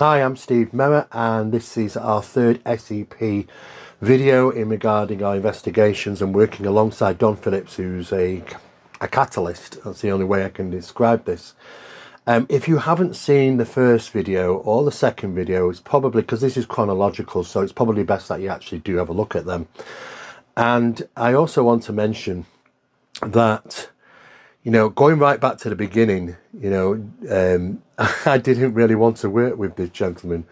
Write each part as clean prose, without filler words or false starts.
Hi, I'm Steve Mera, and this is our third SEP video in regarding our investigations and working alongside Don Phillips, who's a catalyst. That's the only way I can describe this. If you haven't seen the first video or the second video, it's probably because this is chronological, so it's probably best that you actually do have a look at them. And I also want to mention that, you know, going right back to the beginning, you know, I didn't really want to work with this gentleman.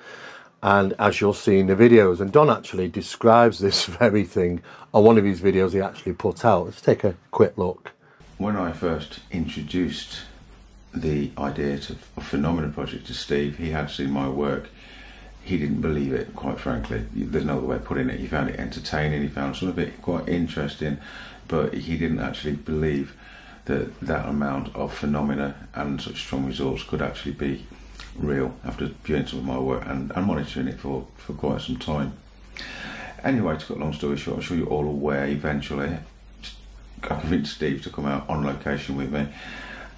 And as you'll see in the videos, and Don actually describes this very thing on one of his videos he actually put out. Let's take a quick look. When I first introduced the idea of Phenomena Project to Steve, he had seen my work. He didn't believe it, quite frankly. There's no other way of putting it. He found it entertaining, he found some of it quite interesting, but he didn't actually believe that that amount of phenomena and such strong results could actually be real after viewing some of my work and monitoring it for quite some time. Anyway, to cut a long story short, I'm sure you're all aware, eventually I convinced Steve to come out on location with me,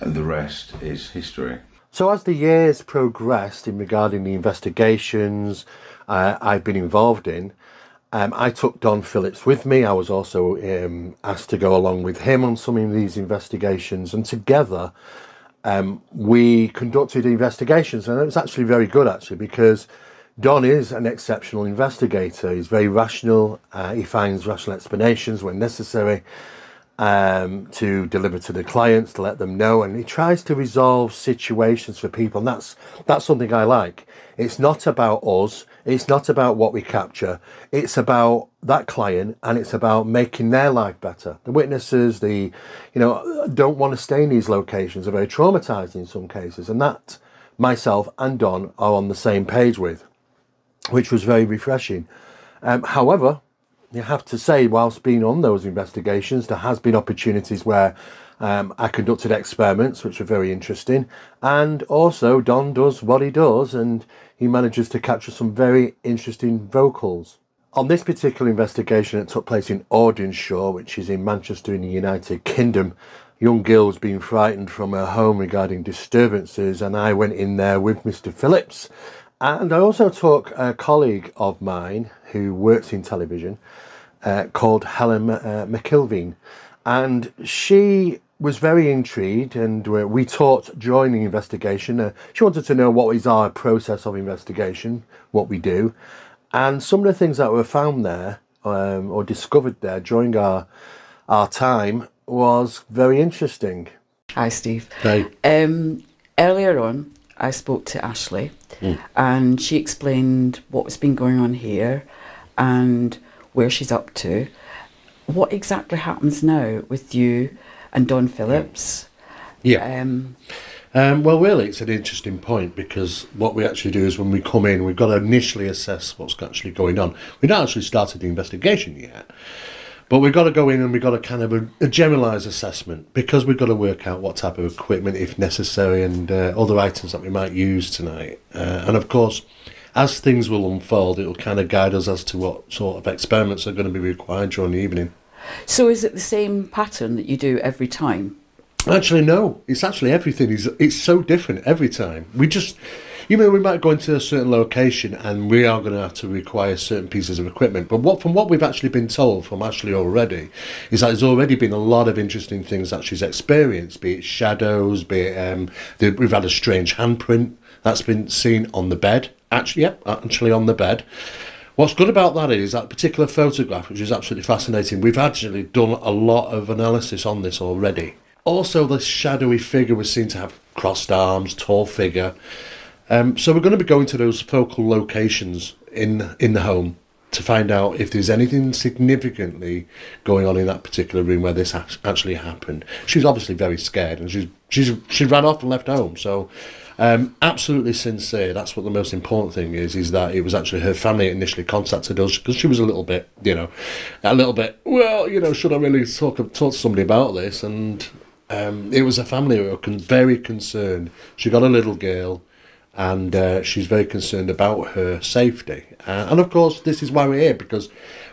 and the rest is history. So as the years progressed in regarding the investigations I've been involved in, I took Don Phillips with me. I was also asked to go along with him on some of these investigations, and together we conducted investigations, and it was actually very good, actually, because Don is an exceptional investigator. He's very rational. He finds rational explanations when necessary to deliver to the clients, to let them know, and he tries to resolve situations for people, and that's something I like. It's not about us, it's not about what we capture, it's about that client, and it's about making their life better. The witnesses, don't want to stay in these locations, are very traumatized in some cases, and that myself and Don are on the same page with, which was very refreshing. However, you have to say, whilst being on those investigations, there has been opportunities where I conducted experiments which were very interesting, and also Don does what he does, and he manages to capture some very interesting vocals. On this particular investigation, it took place in Audenshaw, which is in Manchester in the United Kingdom. A young girl was being frightened from her home regarding disturbances, and I went in there with Mr. Phillips. And I also took a colleague of mine who works in television called Helen McIlveen, and she was very intrigued, and we talked during the investigation. She wanted to know what is our process of investigation, what we do, and some of the things that were found there or discovered there during our time was very interesting. Hi, Steve. Hey. Earlier on, I spoke to Ashley, and she explained what's been going on here and where she's up to. What exactly happens now with you and Don Phillips? Yeah. Well, really, it's an interesting point, because what we actually do is when we come in, we've got to initially assess what's actually going on. We've not actually started the investigation yet, but we've got to go in and we've got to kind of a generalised assessment, because we've got to work out what type of equipment, if necessary, and other items that we might use tonight. And of course, as things will unfold, it will kind of guide us as to what sort of experiments are going to be required during the evening. So is it the same pattern that you do every time? Actually, no. It's actually everything. It's so different every time. We just, we might go into a certain location and we are going to have to require certain pieces of equipment. But from what we've actually been told from Ashley already, is that there's already been a lot of interesting things that she's experienced, be it shadows, be it we've had a strange handprint that's been seen on the bed. Actually on the bed. What's good about that is that particular photograph, which is absolutely fascinating. We've actually done a lot of analysis on this already. Also, this shadowy figure was seen to have crossed arms, tall figure. So we're going to be going to those focal locations in the home to find out if there's anything significantly going on in that particular room where this actually happened. She's obviously very scared, and she ran off and left home. So absolutely sincere. That's what the most important thing is that it was actually her family that initially contacted us, because she was a little bit, well, should I really talk to somebody about this? And it was a family who were very concerned. She got a little girl, and she's very concerned about her safety. And of course, this is why we're here, because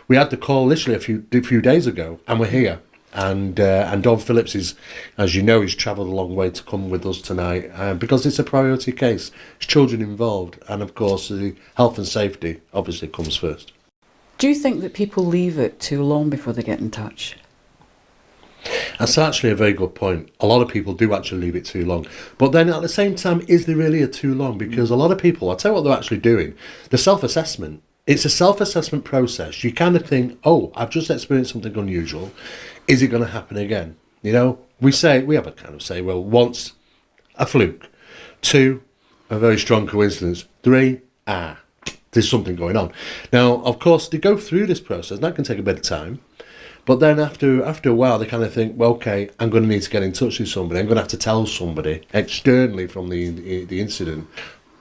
we had the call literally a few days ago, and we're here. And Don Phillips is, as you know, he's travelled a long way to come with us tonight because it's a priority case. There's children involved, and of course, the health and safety obviously comes first. Do you think that people leave it too long before they get in touch? That's actually a very good point. A lot of people do actually leave it too long. But then at the same time, is there really a too long? Because a lot of people, I'll tell you what they're actually doing. The self-assessment. It's a self-assessment process. You kind of think, oh, I've just experienced something unusual. Is it going to happen again? You know, we have a kind of say, well, once, a fluke. 2, a very strong coincidence. 3, there's something going on. Now, of course, they go through this process. And that can take a bit of time. But then after a while, they kind of think, well, okay, I'm going to need to get in touch with somebody. I'm going to have to tell somebody externally from the incident.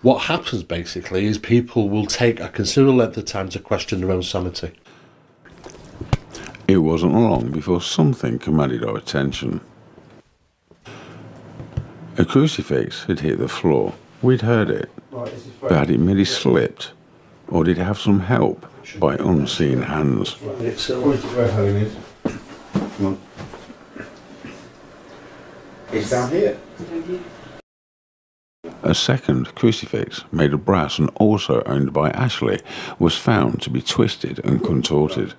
What happens basically is people will take a considerable length of time to question their own sanity. It wasn't long before something commanded our attention. A crucifix had hit the floor. We'd heard it, but had it merely slipped, or did it have some help by unseen hands? It's down here. A second crucifix, made of brass and also owned by Ashley, was found to be twisted and contorted.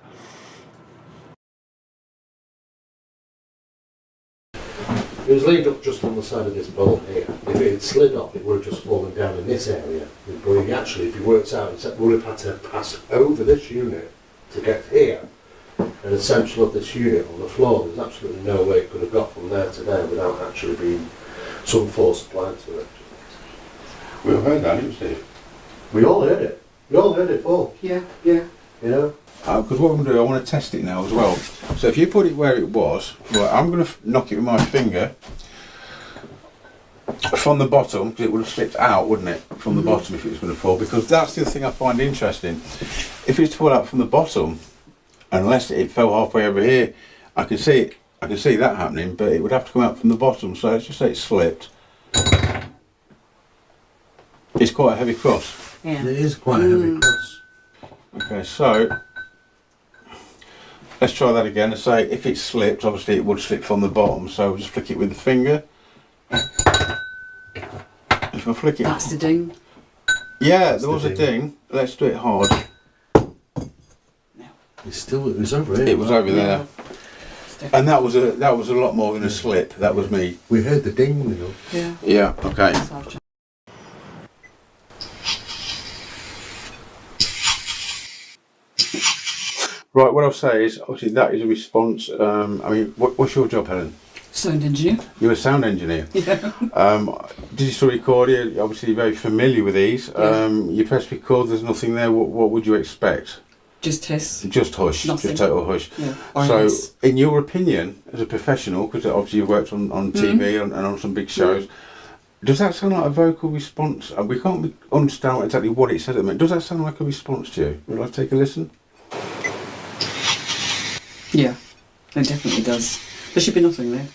It was laid up just on the side of this bolt here. If it had slid off, it would have just fallen down in this area. But if you worked out, it would have had to pass over this unit to get here. And the central of this unit on the floor, there's absolutely no way it could have got from there to there without actually being some force applied to it. We all heard that, didn't we, Steve? We all heard it. We all heard it fall. Yeah. You know? Because what I'm going to do, I want to test it now as well. So if you put it where it was, well, I'm going to knock it with my finger from the bottom, because it would have slipped out, wouldn't it, from the bottom if it was going to fall, because that's the thing I find interesting. If it's to fall out from the bottom, unless it fell halfway over here, I can see that happening, but it would have to come out from the bottom. So let's just say it slipped. It's quite a heavy cross. Yeah. It is quite a heavy cross. Okay, so let's try that again and say if it slipped, obviously it would slip from the bottom, so just flick it with the finger. If I flick it... That's the ding. Yeah, there was a ding. Let's do it hard. It was over here. It was over there. And that was a lot more than a slip. That was me. We heard the ding, you know. Yeah. Yeah, okay. Right, what I'll say is, obviously that is a response. I mean, what's your job, Helen? Sound engineer. You're a sound engineer. Yeah. Digital recorder, you're obviously very familiar with these. Yeah. You press record, there's nothing there. What would you expect? Just hiss. Just hush. Nothing. Just total hush. Yeah. So, Hiss. in your opinion, as a professional, because obviously you've worked on TV and on some big shows, does that sound like a vocal response? We can't understand exactly what it says at the minute. Does that sound like a response to you? Would I take a listen? Yeah, it definitely does. There should be nothing there.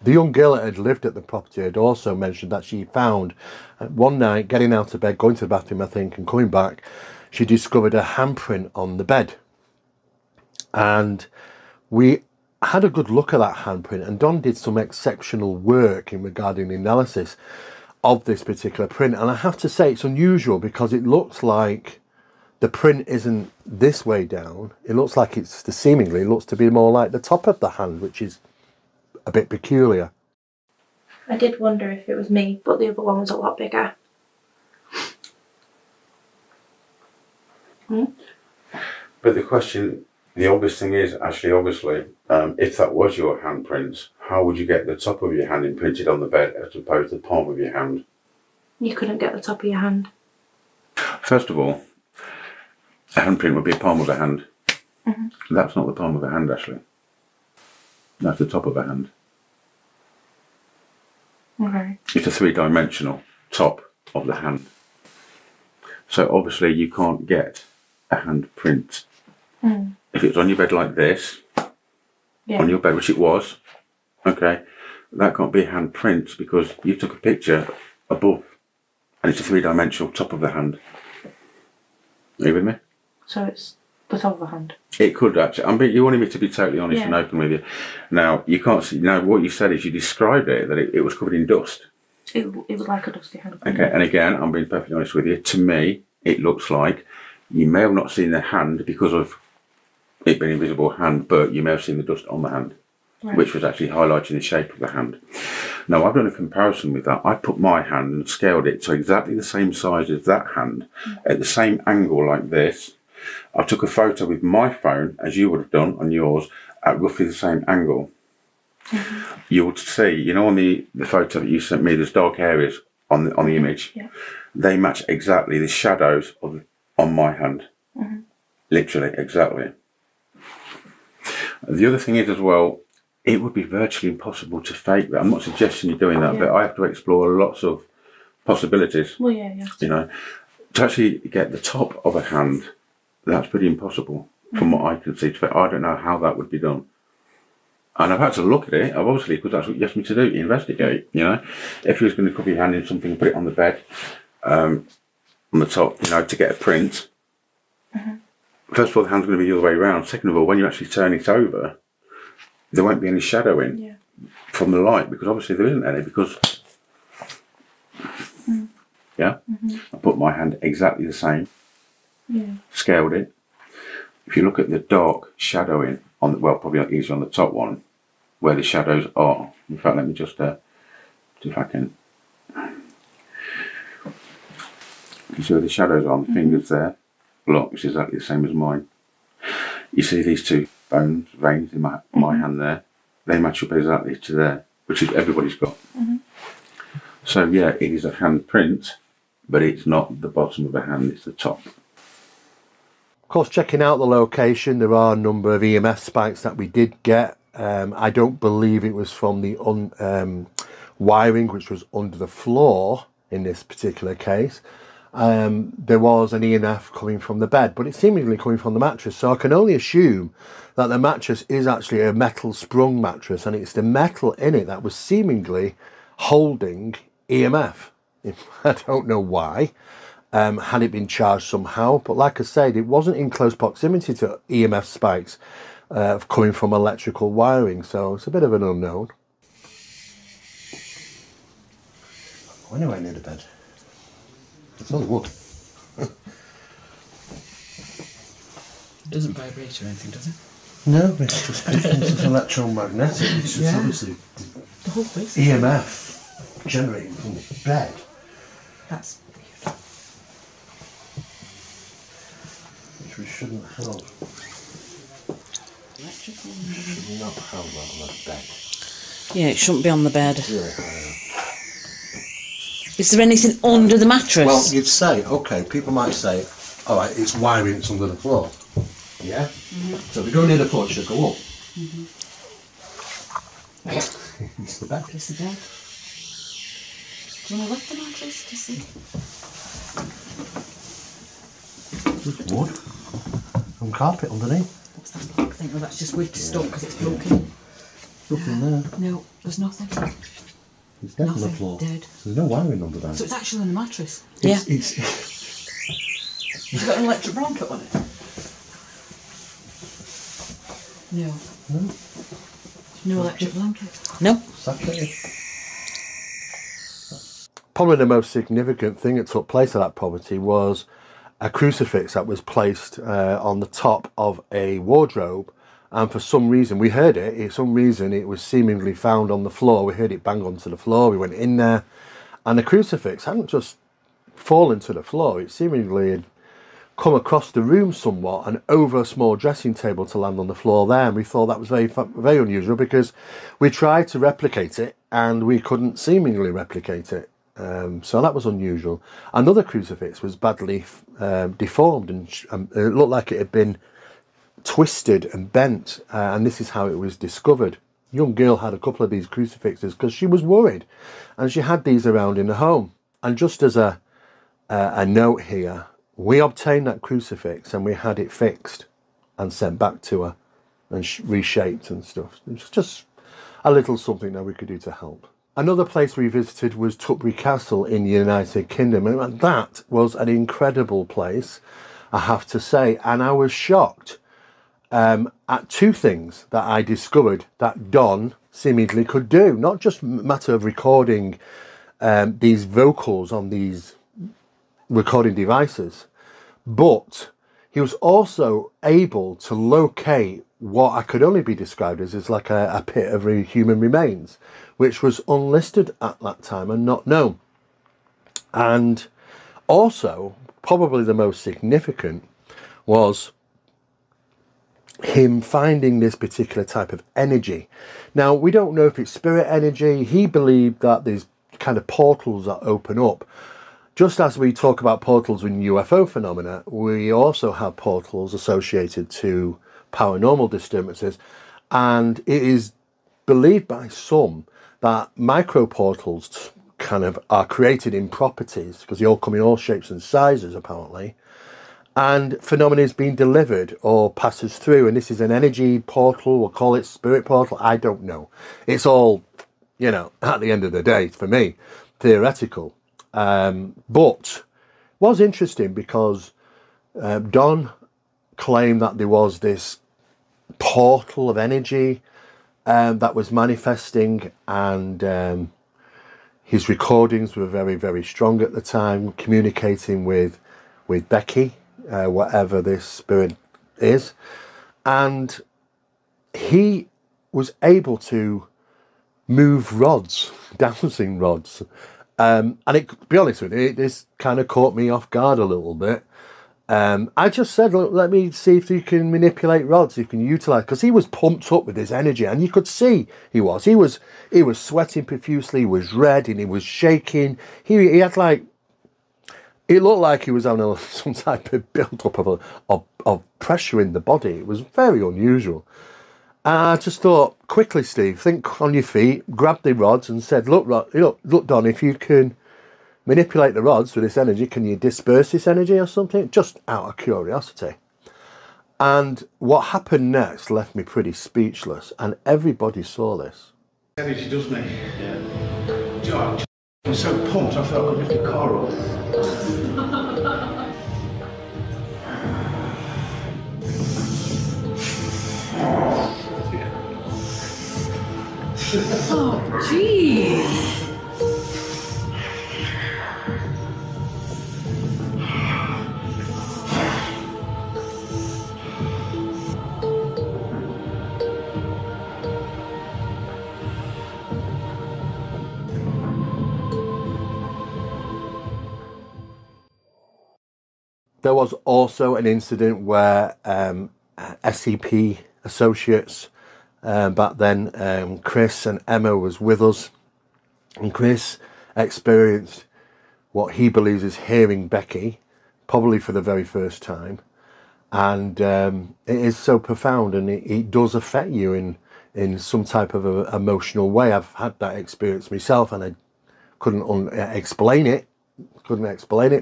The young girl that had lived at the property had also mentioned that she found one night getting out of bed, going to the bathroom, I think, and coming back, she discovered a handprint on the bed. And we had a good look at that handprint, and Don did some exceptional work in regarding the analysis of this particular print. And I have to say it's unusual because it looks like the print isn't this way down. It looks like it looks to be more like the top of the hand, which is a bit peculiar. I did wonder if it was me, but the other one was a lot bigger. But the question, the obvious thing is, actually, obviously, if that was your handprints, how would you get the top of your hand imprinted on the bed as opposed to the palm of your hand? You couldn't get the top of your hand. First of all, a handprint would be a palm of a hand. That's not the palm of a hand, Ashley. That's the top of a hand. Okay. It's a three-dimensional top of the hand. So obviously you can't get a handprint. If it's on your bed like this, on your bed, which it was, okay, that can't be a handprint because you took a picture above and it's a three-dimensional top of the hand. Are you with me? So it's But of the hand. It could actually. I mean, you wanted me to be totally honest Yeah. and open with you. Now, you can't see. Now, what you said is you described it, that it was covered in dust. It was like a dusty hand. Okay, and again, I'm being perfectly honest with you. To me, it looks like you may have not seen the hand because of it being invisible hand, but you may have seen the dust on the hand, Right. which was actually highlighting the shape of the hand. Now, I've done a comparison with that. I put my hand and scaled it to exactly the same size as that hand, at the same angle like this. I took a photo with my phone, as you would have done on yours, at roughly the same angle. You would see, you know, on the photo that you sent me, there's dark areas on the image. Yeah. They match exactly the shadows on my hand. Literally, exactly. The other thing is as well, it would be virtually impossible to fake that. I'm not suggesting you're doing that, Yeah. but I have to explore lots of possibilities. Well, yeah, yeah. You know, to actually get the top of a hand, that's pretty impossible from what I can see. I don't know how that would be done. And I've had to look at it, obviously, because that's what you asked me to do, investigate, you know. If you was going to cover your hand in something and put it on the bed, on the top, you know, to get a print, first of all, the hand's going to be the other way around. Second of all, when you actually turn it over, there won't be any shadowing Yeah. from the light, because obviously there isn't any, because, yeah, I put my hand exactly the same, Yeah. scaled it. If you look at the dark shadowing on the, well, probably easier on the top one, where the shadows are. In fact, let me just see if I can. You see where the shadows are on the fingers there? Look, it's exactly the same as mine. You see these two veins in my hand there? They match up exactly to there, which is everybody's got. So yeah, it is a hand print, but it's not the bottom of the hand, it's the top. Of course, checking out the location, there are a number of EMF spikes that we did get. I don't believe it was from the wiring, which was under the floor in this particular case. There was an EMF coming from the bed, but it's seemingly coming from the mattress. So I can only assume that the mattress is actually a metal sprung mattress, and it's the metal in it that was seemingly holding EMF. I don't know why. Had it been charged somehow, but like I said, it wasn't in close proximity to EMF spikes coming from electrical wiring, so it's a bit of an unknown. Anyway, near the bed. It's not wood. It doesn't vibrate or anything, does it? No, it's just it's electromagnetic. It's just obviously The whole place. EMF generating from the bed. That's Which we shouldn't have. electrical. Should not have that on the bed. Yeah, it shouldn't be on the bed. Really high. Is there anything under the mattress? Well, you'd say, okay, people might say, all right, it's wiring, it's under the floor. Yeah? So if we go near the floor, it should go up. It's the bed. It's the bed. Do you want to lift the mattress to see? Just wood. And carpet underneath. What's that black thing? Oh, that's just wood stuck because it's broken. Nothing there. No, there's nothing. It's dead on the Nothing. floor. Dead. There's no wiring under there. So it's actually on the mattress. It's You've got an electric blanket on it? No. No. No electric blanket. No. saturated. Probably the most significant thing that took place at that property was a crucifix that was placed on the top of a wardrobe, and for some reason we heard it. For some reason it was seemingly found on the floor. We heard it bang onto the floor. We went in there, and the crucifix hadn't just fallen to the floor. It seemingly had come across the room somewhat and over a small dressing table to land on the floor there. And we thought that was very unusual, because we tried to replicate it and we couldn't seemingly replicate it. So that was unusual. Another crucifix was badly deformed, and it looked like it had been twisted and bent, and this is how it was discovered. A young girl had a couple of these crucifixes because she was worried, and she had these around in the home. And just as a note here, we obtained that crucifix and we had it fixed and sent back to her and reshaped and stuff. It was just a little something that we could do to help. Another place we visited was Tutbury Castle in the United Kingdom, and that was an incredible place. I have to say. And I was shocked at two things that I discovered that Don seemingly could do. Not just a matter of recording these vocals on these recording devices, but he was also able to locate what I could only be described as like a pit of human remains, which was unlisted at that time and not known. And also, probably the most significant was him finding this particular type of energy. Now, we don't know if it's spirit energy. He believed that there's kind of portals that open up. Just as we talk about portals in UFO phenomena, we also have portals associated to paranormal disturbances. And it is believed by some that micro portals kind of are created in properties, because they all come in all shapes and sizes, apparently. And phenomena is being delivered or passes through. And this is an energy portal, we'll call it spirit portal. I don't know. It's all, you know, at the end of the day, for me, theoretical. But was interesting because Don claimed that there was this portal of energy that was manifesting, and his recordings were very, very strong at the time, communicating with Becky, whatever this spirit is. And he was able to move rods, dancing rods. And to be honest with you, this kind of caught me off guard a little bit. I just said, look, let me see if you can manipulate rods, you can utilize, because he was pumped up with his energy, and you could see he was sweating profusely, he was red, and he was shaking. He had like, it looked like he was having some type of build-up of pressure in the body. It was very unusual. And I just thought, quickly, Steve, think on your feet, grab the rods and said, look, Don, if you can manipulate the rods with this energy, can you disperse this energy or something? Just out of curiosity. And what happened next left me pretty speechless, and everybody saw this. Energy, doesn't it? Yeah. George, I'm so pumped, I felt I could lift the car up. Oh, jeez. There was also an incident where SCP associates, back then, Chris and Emma was with us, and Chris experienced what he believes is hearing Becky, probably for the very first time, and it is so profound, and it does affect you in some type of a emotional way. I've had that experience myself, and I couldn't explain it,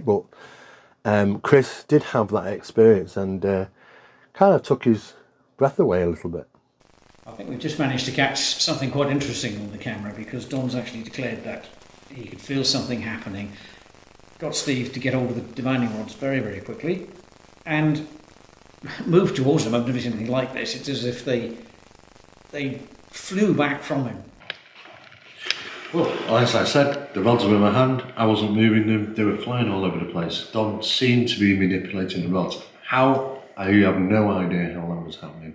but Chris did have that experience, and kind of took his breath away a little bit. I think we've just managed to catch something quite interesting on the camera, because Don's actually declared that he could feel something happening, got Steve to get hold of the divining rods very, very quickly, and moved towards them. I've never seen anything like this. It's as if they flew back from him. Well, as I said, the rods were in my hand, I wasn't moving them, they were flying all over the place. Don seemed to be manipulating the rods. How? I have no idea how that was happening.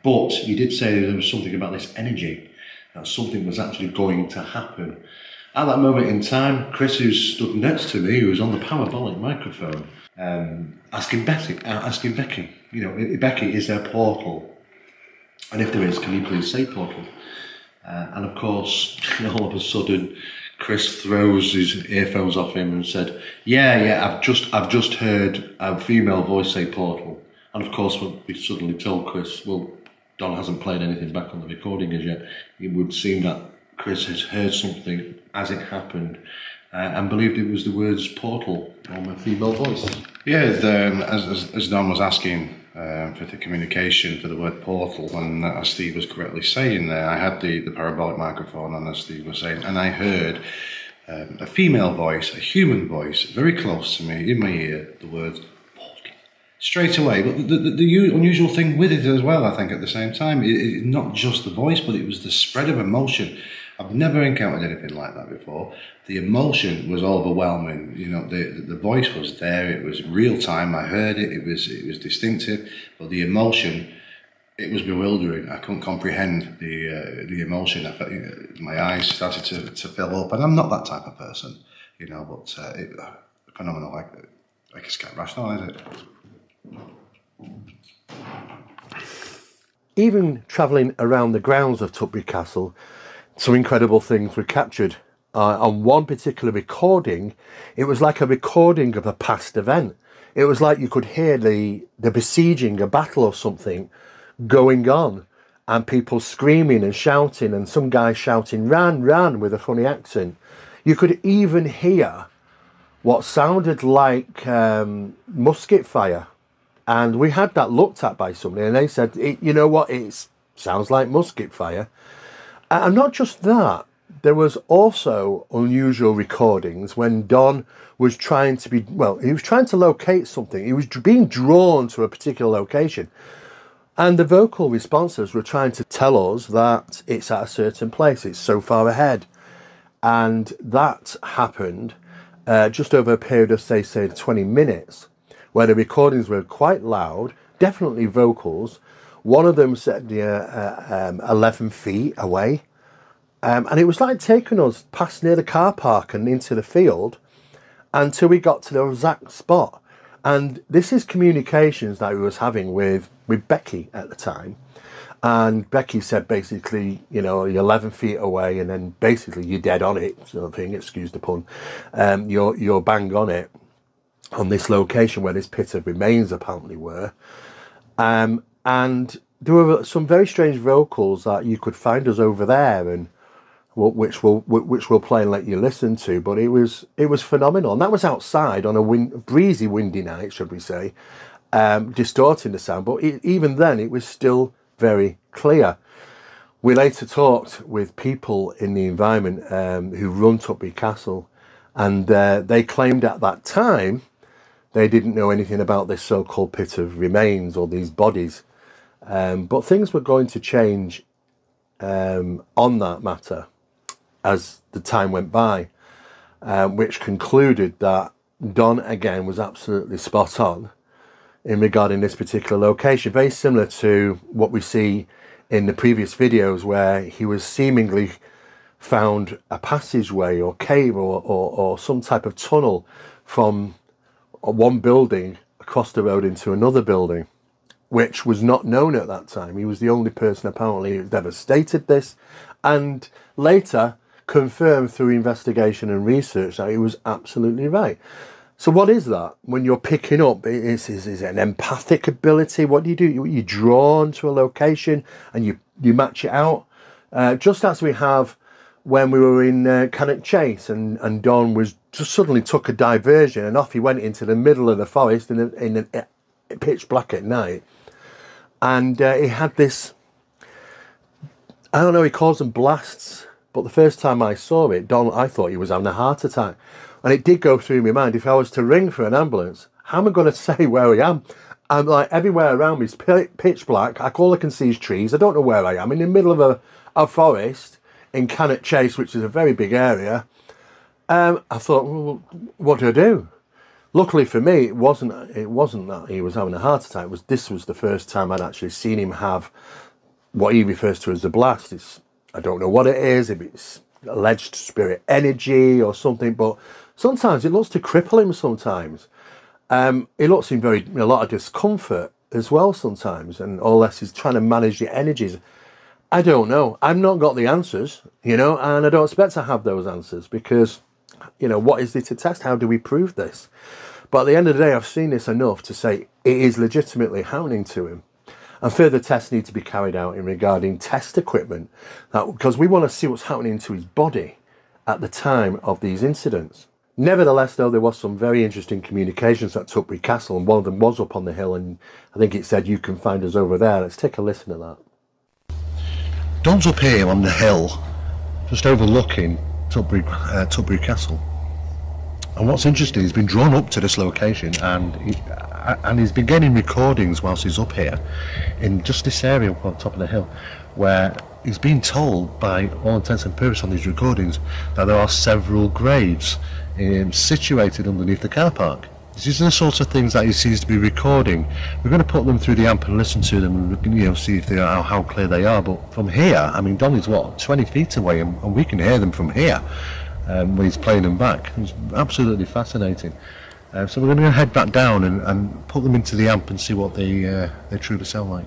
But he did say there was something about this energy, that something was actually going to happen. At that moment in time, Chris, who stood next to me, who was on the parabolic microphone, asking Becky, you know, Becky, is there a portal? And if there is, can you please say portal? And of course, all of a sudden, Chris throws his earphones off him and said, yeah, I've just heard a female voice say portal. And of course, we suddenly told Chris, well, Don hasn't played anything back on the recording as yet. It would seem that Chris has heard something as it happened and believed it was the words portal on a female voice. Yeah, as Don was asking for the communication for the word portal, and as Steve was correctly saying there, I had the parabolic microphone on, as Steve was saying, and I heard a female voice, a human voice, very close to me, in my ear, the word straight away. But the unusual thing with it as well, I think, at the same time, not just the voice, but it was the spread of emotion. I've never encountered anything like that before. The emotion was overwhelming. You know, the voice was there. It was real time. I heard it. It was distinctive. But the emotion, it was bewildering. I couldn't comprehend the emotion. I felt, my eyes started to fill up, and I'm not that type of person, you know. But phenomenal, like it's quite rational, is it? Even travelling around the grounds of Tutbury Castle, some incredible things were captured. On one particular recording, it was like a recording of a past event. It was like you could hear the besieging, a battle or something going on, and people screaming and shouting, and some guy shouting, "Ran, ran," with a funny accent. You could even hear what sounded like musket fire. And we had that looked at by somebody, and they said, you know what, it sounds like musket fire. And not just that, there was also unusual recordings when Don was trying to be, well, he was trying to locate something. He was being drawn to a particular location. And the vocal responses were trying to tell us that it's at a certain place, it's so far ahead. And that happened just over a period of, say 20 minutes, where the recordings were quite loud, definitely vocals. One of them said 11 feet away. And it was like taking us past near the car park and into the field until we got to the exact spot. And this is communications that we was having with Becky at the time. And Becky said basically, you know, you're 11 feet away, and then basically you're dead on it, sort of thing, excuse the pun. You're bang on it, on this location where this pit of remains apparently were. And there were some very strange vocals that you could find us over there, and which we'll play and let you listen to. But it was phenomenal, and that was outside on a breezy, windy night, should we say, distorting the sound. But even then, it was still very clear. We later talked with people in the environment who run Tutbury Castle, and they claimed at that time they didn't know anything about this so-called pit of remains or these bodies. But things were going to change on that matter as the time went by, which concluded that Don again was absolutely spot on in regarding this particular location. Very similar to what we see in the previous videos, where he was seemingly found a passageway or cave or some type of tunnel from one building across the road into another building, which was not known at that time. He was the only person apparently who'd ever stated this, and later confirmed through investigation and research that he was absolutely right. So what is that? When you're picking up, is it an empathic ability? What do? You're drawn to a location and you match it out. Just as we have when we were in Cannock Chase, and Don was just suddenly took a diversion and off he went into the middle of the forest in pitch black at night. And he had this, I don't know, he calls them blasts. But the first time I saw it, Don, I thought he was having a heart attack. And it did go through my mind, if I was to ring for an ambulance, how am I going to say where I am? I'm like, everywhere around me is pitch black. All I can see is trees. I don't know where I am. In the middle of a forest in Cannock Chase, which is a very big area. I thought, well, what do I do? Luckily for me, it wasn't that he was having a heart attack. This was the first time I'd actually seen him have what he refers to as a blast. I don't know what it is, if it's alleged spirit energy or something, but sometimes it looks to cripple him sometimes. He looks in a lot of discomfort as well sometimes, and all this is trying to manage the energies. I don't know. I've not got the answers, you know, and I don't expect to have those answers because, you know, what is it to test? How do we prove this? But at the end of the day, I've seen this enough to say it is legitimately happening to him. And further tests need to be carried out in regarding test equipment, because we want to see what's happening to his body at the time of these incidents. Nevertheless, though, there was some very interesting communications at Tutbury Castle, and one of them was up on the hill, and I think it said, "You can find us over there." Let's take a listen to that. Don's up here on the hill, just overlooking Tutbury Castle. And what's interesting, he's been drawn up to this location, and and he's been getting recordings whilst he's up here in just this area on top of the hill, where he's been told by all intents and purposes on these recordings that there are several graves situated underneath the car park. These are the sorts of things that he seems to be recording. We're going to put them through the amp and listen to them, and see if they are, how clear they are. But from here, I mean, Don is what, 20 feet away, and we can hear them from here when he's playing them back. It's absolutely fascinating. So we're going to head back down and put them into the amp and see what they truly sound like.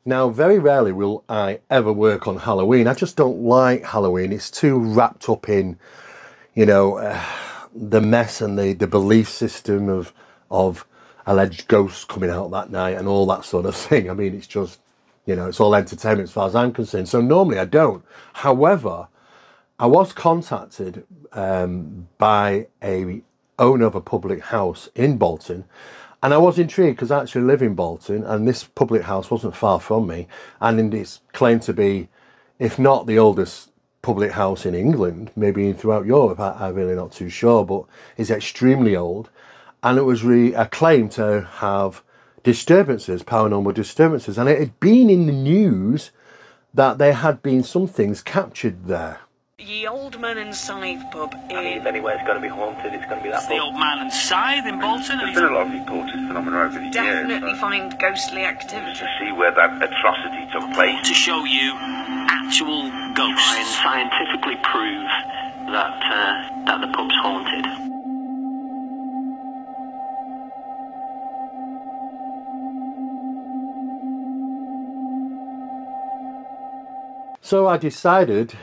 Now, very rarely will I ever work on Halloween. I just don't like Halloween. It's too wrapped up in, the mess and the belief system of alleged ghosts coming out that night and all that sort of thing. I mean, it's just, it's all entertainment as far as I'm concerned. So normally I don't. However, I was contacted by a owner of a public house in Bolton. And I was intrigued because I actually live in Bolton, and this public house wasn't far from me, and it's claimed to be, if not the oldest public house in England, maybe throughout Europe, I'm really not too sure, but it's extremely old, and it was really acclaimed to have disturbances, paranormal disturbances, and it had been in the news that there had been some things captured there. Ye Old Man and Scythe pub in... I mean, if anywhere's going to be haunted, it's going to be that pub. The Old Man and Scythe in Bolton. There's been a lot of reported phenomena over the years. Definitely find ghostly activity. To see where that atrocity took place. To show you actual ghosts. And scientifically prove that the pub's haunted. So I decided,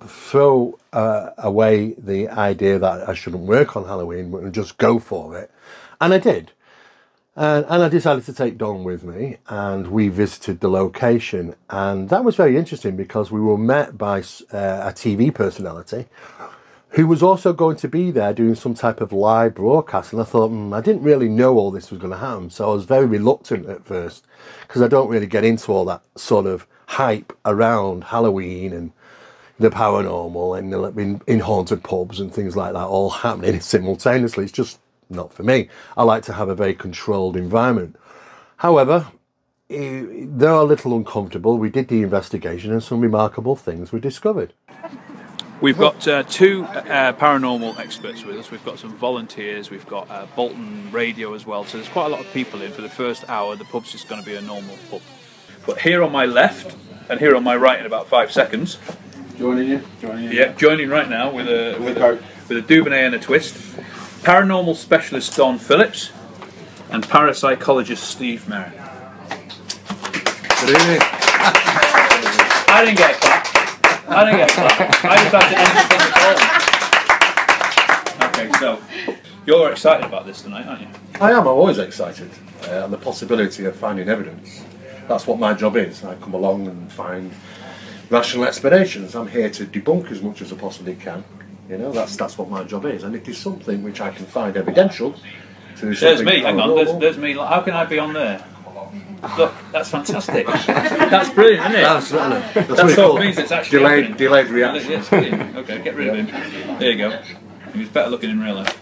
throw away the idea that I shouldn't work on Halloween and just go for it. And I did. And I decided to take Don with me, and we visited the location. And that was very interesting because we were met by a TV personality who was also going to be there doing some type of live broadcast. And I thought, I didn't really know all this was going to happen. So I was very reluctant at first because I don't really get into all that sort of hype around Halloween and the paranormal and in haunted pubs and things like that all happening simultaneously. It's just not for me. I like to have a very controlled environment. However, they're a little uncomfortable. We did the investigation and some remarkable things were discovered. We've got two paranormal experts with us. We've got some volunteers. We've got Bolton Radio as well. So there's quite a lot of people in. For the first hour, the pub's just going to be a normal pub. But here on my left and here on my right in about 5 seconds. Joining you? Yeah, joining right now with a Dubonnet and a twist. Paranormal specialist Don Phillips and parapsychologist Steve Mera. Good evening. I didn't get a clap. I just had to end the thing. Okay, so you're excited about this tonight, aren't you? I am. I'm always excited. And the possibility of finding evidence. That's what my job is. I come along and find rational explanations. I'm here to debunk as much as I possibly can. That's what my job is. And it is something which I can find evidential. There's me, hang on, there's me. How can I be on there? Look, that's fantastic. That's brilliant, isn't it? Absolutely. That's what it means it's actually delayed reaction. Yes, okay, get rid of him. There you go. He was better looking in real life.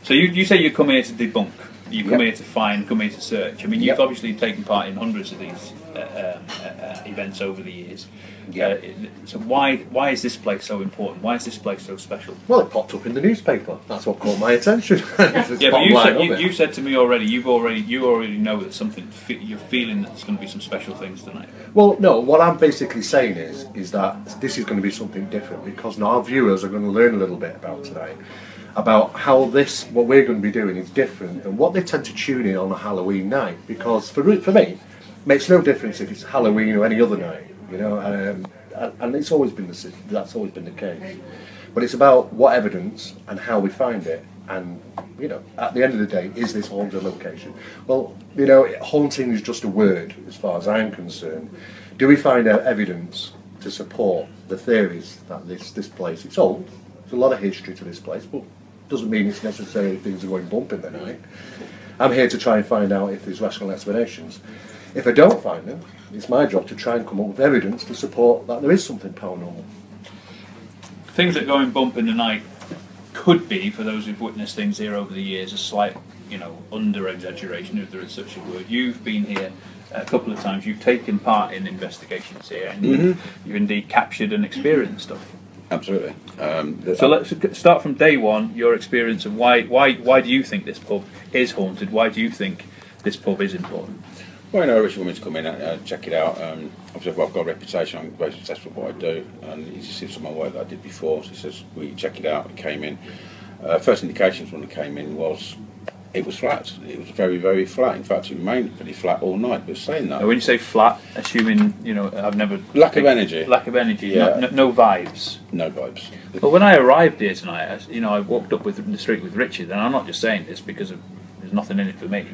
So you say you come here to debunk. You come here to find, come here to search. I mean, you've obviously taken part in hundreds of these events over the years. So why is this place so important? Why is this place so special? Well, it popped up in the newspaper. That's what caught my attention. Yeah, but you said to me already. You already know that something. You're feeling that there's going to be some special things tonight. Well, no. What I'm basically saying is that this is going to be something different because now our viewers are going to learn a little bit about tonight. About how what we're going to be doing is different and what they tend to tune in on a Halloween night, because for me it makes no difference if it's Halloween or any other night, and it's always been that's always been the case. But it's about what evidence and how we find it, and at the end of the day, is this haunted location? Well, haunting is just a word as far as I'm concerned. Do we find out evidence to support the theories that this place, it's old, there's a lot of history to this place, but Doesn't mean it's necessarily things are going bump in the night. I'm here to try and find out if there's rational explanations. If I don't find them, it's my job to try and come up with evidence to support that there is something paranormal. Things that go in bump in the night could be, for those who've witnessed things here over the years, a slight, under-exaggeration, if there is such a word. You've been here a couple of times. You've taken part in investigations here, and you've indeed captured and experienced stuff. Absolutely. So let's start from day one. Your experience of why do you think this pub is haunted? Why do you think this pub is important? Well, Richard wanted me to come in and check it out. Obviously, I've got a reputation. I'm very successful at what I do, and he just sees some of my work that I did before. So he says, "Will you check it out?" It came in. First indications when it came in was it was flat. It was very, very flat. In fact, it remained pretty flat all night. But saying that, now, when you say flat, assuming I've never lack of energy. Lack of energy. Yeah. No vibes. No vibes. But when I arrived here tonight, I walked up in the street with Richard, and I'm not just saying this because there's nothing in it for me.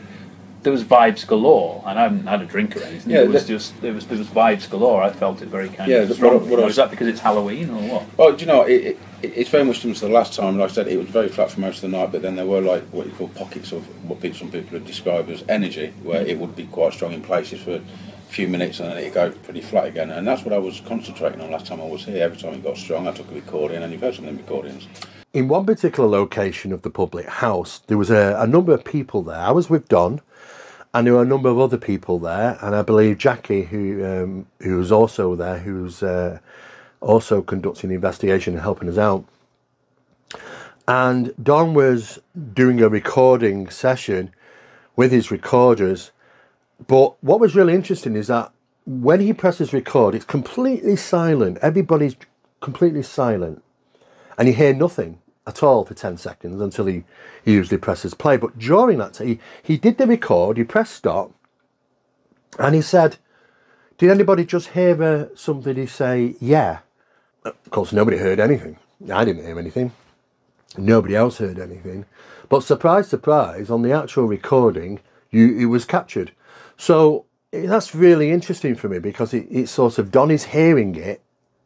There was vibes galore, and I haven't had a drink or anything. Yeah, there was vibes galore. I felt it very kind of strong. Is that because it's Halloween or what? Well, do you know, it's very much similar to the last time. Like I said, it was very flat for most of the night, but then there were like what you call pockets of what some people would describe as energy, where it would be quite strong in places for a few minutes and then it'd go pretty flat again. And that's what I was concentrating on last time I was here. Every time it got strong, I took a recording, and you've heard some of them recordings. In one particular location of the public house, there was a number of people there. I was with Don, and there were a number of other people there, and I believe Jackie, who was also there, who's also conducting the investigation and helping us out. And Don was doing a recording session with his recorders, but what was really interesting is that when he presses record, it's completely silent. Everybody's completely silent, and you hear nothing at all for 10 seconds until he usually presses play. But during that time, he did the record, he pressed stop, and he said, "Did anybody just hear somebody say, yeah?" Of course, nobody heard anything. I didn't hear anything. Nobody else heard anything. But surprise, surprise, on the actual recording, it was captured. So that's really interesting for me, because it's sort of, Don is hearing it.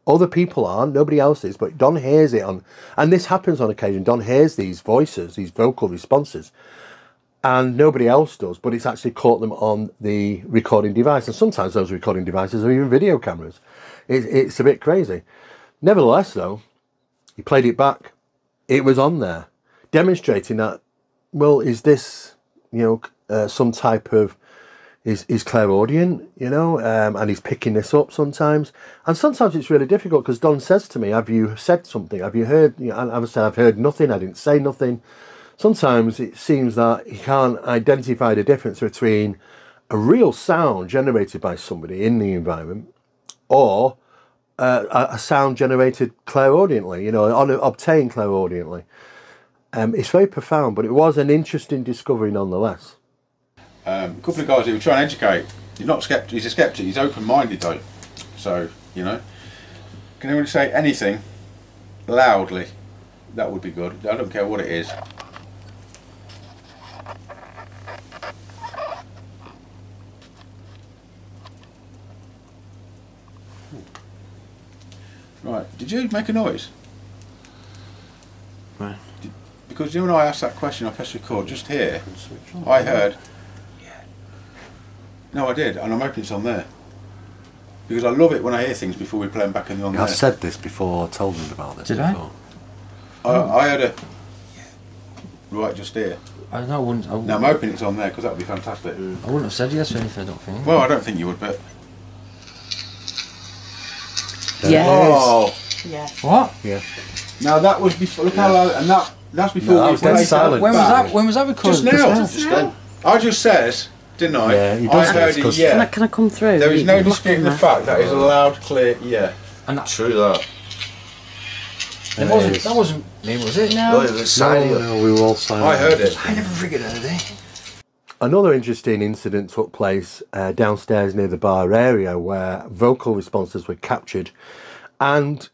Other people aren't, nobody else is, but Don hears it and this happens on occasion. Don hears these voices, these vocal responses, and nobody else does, but it's actually caught them on the recording device. And sometimes those recording devices are even video cameras. It's a bit crazy. Nevertheless, though, he played it back. It was on there, demonstrating that, well, is this, some type of, is clairaudient, and he's picking this up sometimes. And sometimes it's really difficult, because Don says to me, "Have you said something? Have you heard?" I've heard nothing, I didn't say nothing. Sometimes it seems that he can't identify the difference between a real sound generated by somebody in the environment or a sound generated clairaudiently, obtained clairaudiently. It's very profound, but it was an interesting discovery nonetheless. A couple of guys who were trying to educate. He's a skeptic. He's open-minded though. So can anyone say anything loudly? That would be good. I don't care what it is. Right. Did you make a noise? Right. Because when I asked that question, I pressed record just here. I heard. No, I did, and I'm hoping it's on there. Because I love it when I hear things before we play them back in the on there. I've said this before, told them about this before. I heard a... Right, just here. I wouldn't. Now I'm hoping it's on there, because that would be fantastic. I wouldn't have said yes or anything, I don't think. Well, I don't think you would, but... Yes. Oh! Yeah. What? Yeah. Now that was before... Look how loud... And that's before... No, we was dead silent. When was that recorded? Just now. I just says... Didn't I? Yeah, he I does. heard it, yeah. Can I come through? There is no disputing the fact that is a loud, clear, yeah. And that's True that. that wasn't me, was it? No. It was silent. No, we were all silent. I heard it. I never figured anything. Another interesting incident took place downstairs near the bar area, where vocal responses were captured. And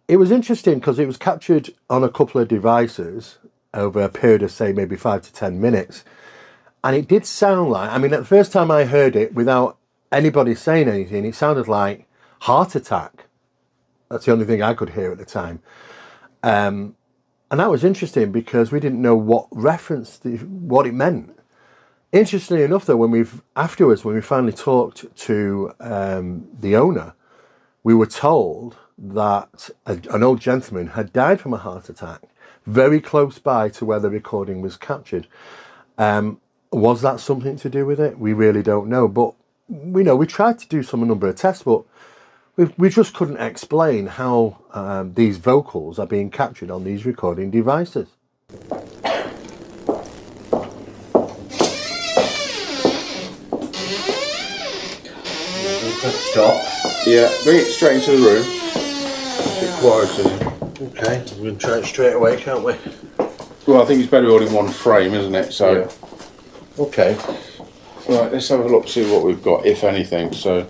it was interesting because it was captured on a couple of devices over a period of, say, maybe 5 to 10 minutes. And it did sound like, at the first time I heard it, without anybody saying anything, it sounded like heart attack. That's the only thing I could hear at the time. And that was interesting because we didn't know what what it meant. Interestingly enough, though, when we finally talked to the owner, we were told that an old gentleman had died from a heart attack very close by to where the recording was captured. Was that something to do with it? We really don't know. But we tried to do some number of tests, but we just couldn't explain how these vocals are being captured on these recording devices. Press stop. Yeah, bring it straight into the room. Bit quieter. Okay, we're going to try it straight away, can't we? Well, I think it's better all in one frame, isn't it? So, yeah. Okay. Right, let's have a look, see what we've got, if anything. So,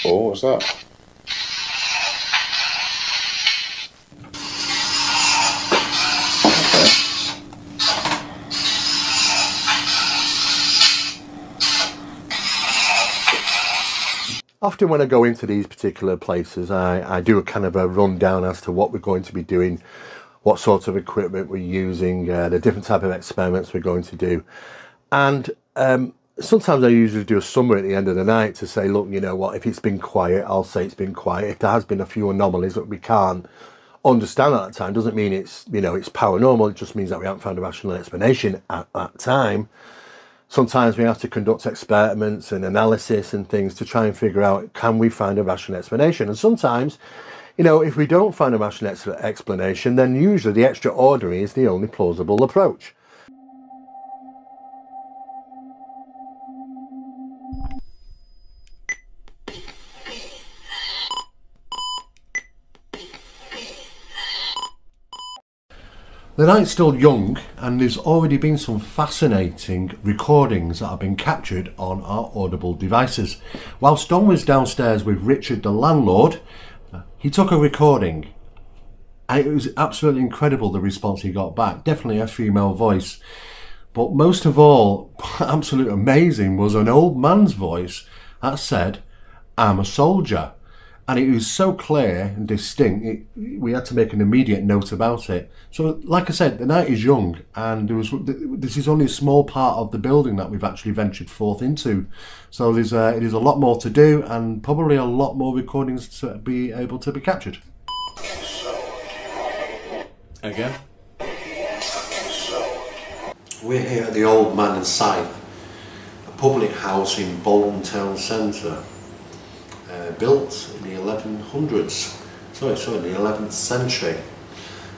oh, what's that? Often when I go into these particular places, I do a kind of a rundown as to what we're going to be doing, what sort of equipment we're using, the different type of experiments we're going to do. And sometimes I usually do a summary at the end of the night to say, look, you know what, if it's been quiet, I'll say it's been quiet. If there has been a few anomalies that we can't understand at that time, doesn't mean it's, it's paranormal. It just means that we haven't found a rational explanation at that time. Sometimes we have to conduct experiments and analysis and things to try and figure out, can we find a rational explanation? And sometimes, if we don't find a rational explanation, then usually the extraordinary is the only plausible approach. The night's still young, and there's already been some fascinating recordings that have been captured on our audible devices. Whilst Don was downstairs with Richard, the landlord, he took a recording, and it was absolutely incredible the response he got back. Definitely a female voice, but most of all, absolutely amazing, was an old man's voice that said, "I'm a soldier." And it was so clear and distinct, we had to make an immediate note about it. So, like I said, the night is young, and this is only a small part of the building that we've actually ventured forth into. So it is a lot more to do, and probably a lot more recordings to be able to be captured. Again. We're here at the Old Man and Scythe, a public house in Bolton Town Centre. Built in the 1100s, sorry, in the 11th century.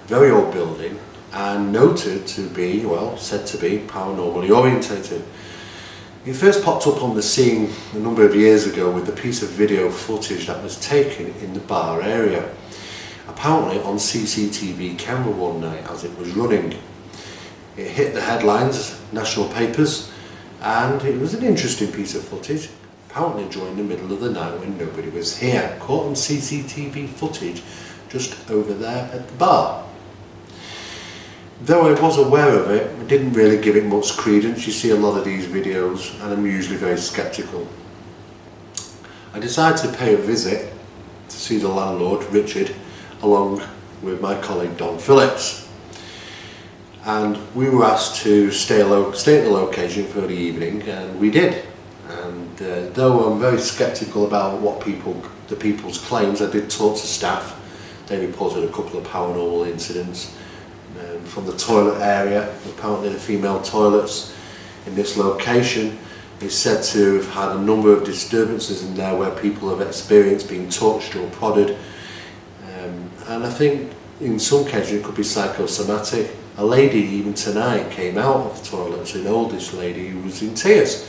Very old building, and noted to be, well, said to be paranormally orientated. It first popped up on the scene a number of years ago with a piece of video footage that was taken in the bar area, apparently on CCTV camera one night as it was running. It hit the headlines, national papers, and it was an interesting piece of footage. Apparently during the middle of the night when nobody was here, caught on CCTV footage just over there at the bar. Though I was aware of it, I didn't really give it much credence. You see a lot of these videos and I'm usually very sceptical. I decided to pay a visit to see the landlord, Richard, along with my colleague Don Phillips. And we were asked to stay at the location for the evening, and we did. And though I'm very sceptical about the people's claims, I did talk to staff. They reported a couple of paranormal incidents from the toilet area. Apparently the female toilets in this location is said to have had a number of disturbances in there where people have experienced being touched or prodded. And I think in some cases it could be psychosomatic. A lady even tonight came out of the toilets, an oldish lady who was in tears.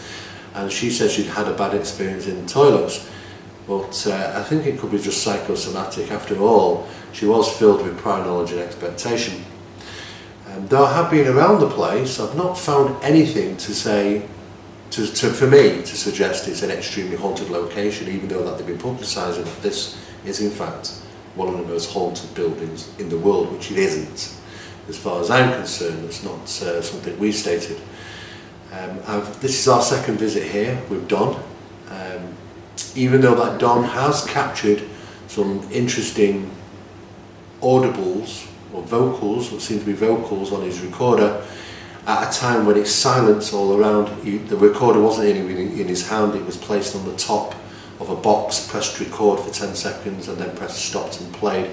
And she said she'd had a bad experience in the toilets. But I think it could be just psychosomatic. After all, she was filled with prior knowledge and expectation. Though I have been around the place, I've not found anything to say, for me, to suggest it's an extremely haunted location, even though that they've been publicising that this is in fact one of the most haunted buildings in the world, which it isn't. As far as I'm concerned, it's not something we stated. This is our second visit here with Don. even though that Don has captured some interesting audibles or vocals, what seem to be vocals on his recorder, at a time when it's silence all around. The recorder wasn't in his hand, it was placed on the top of a box, pressed record for 10 seconds and then pressed stopped and played.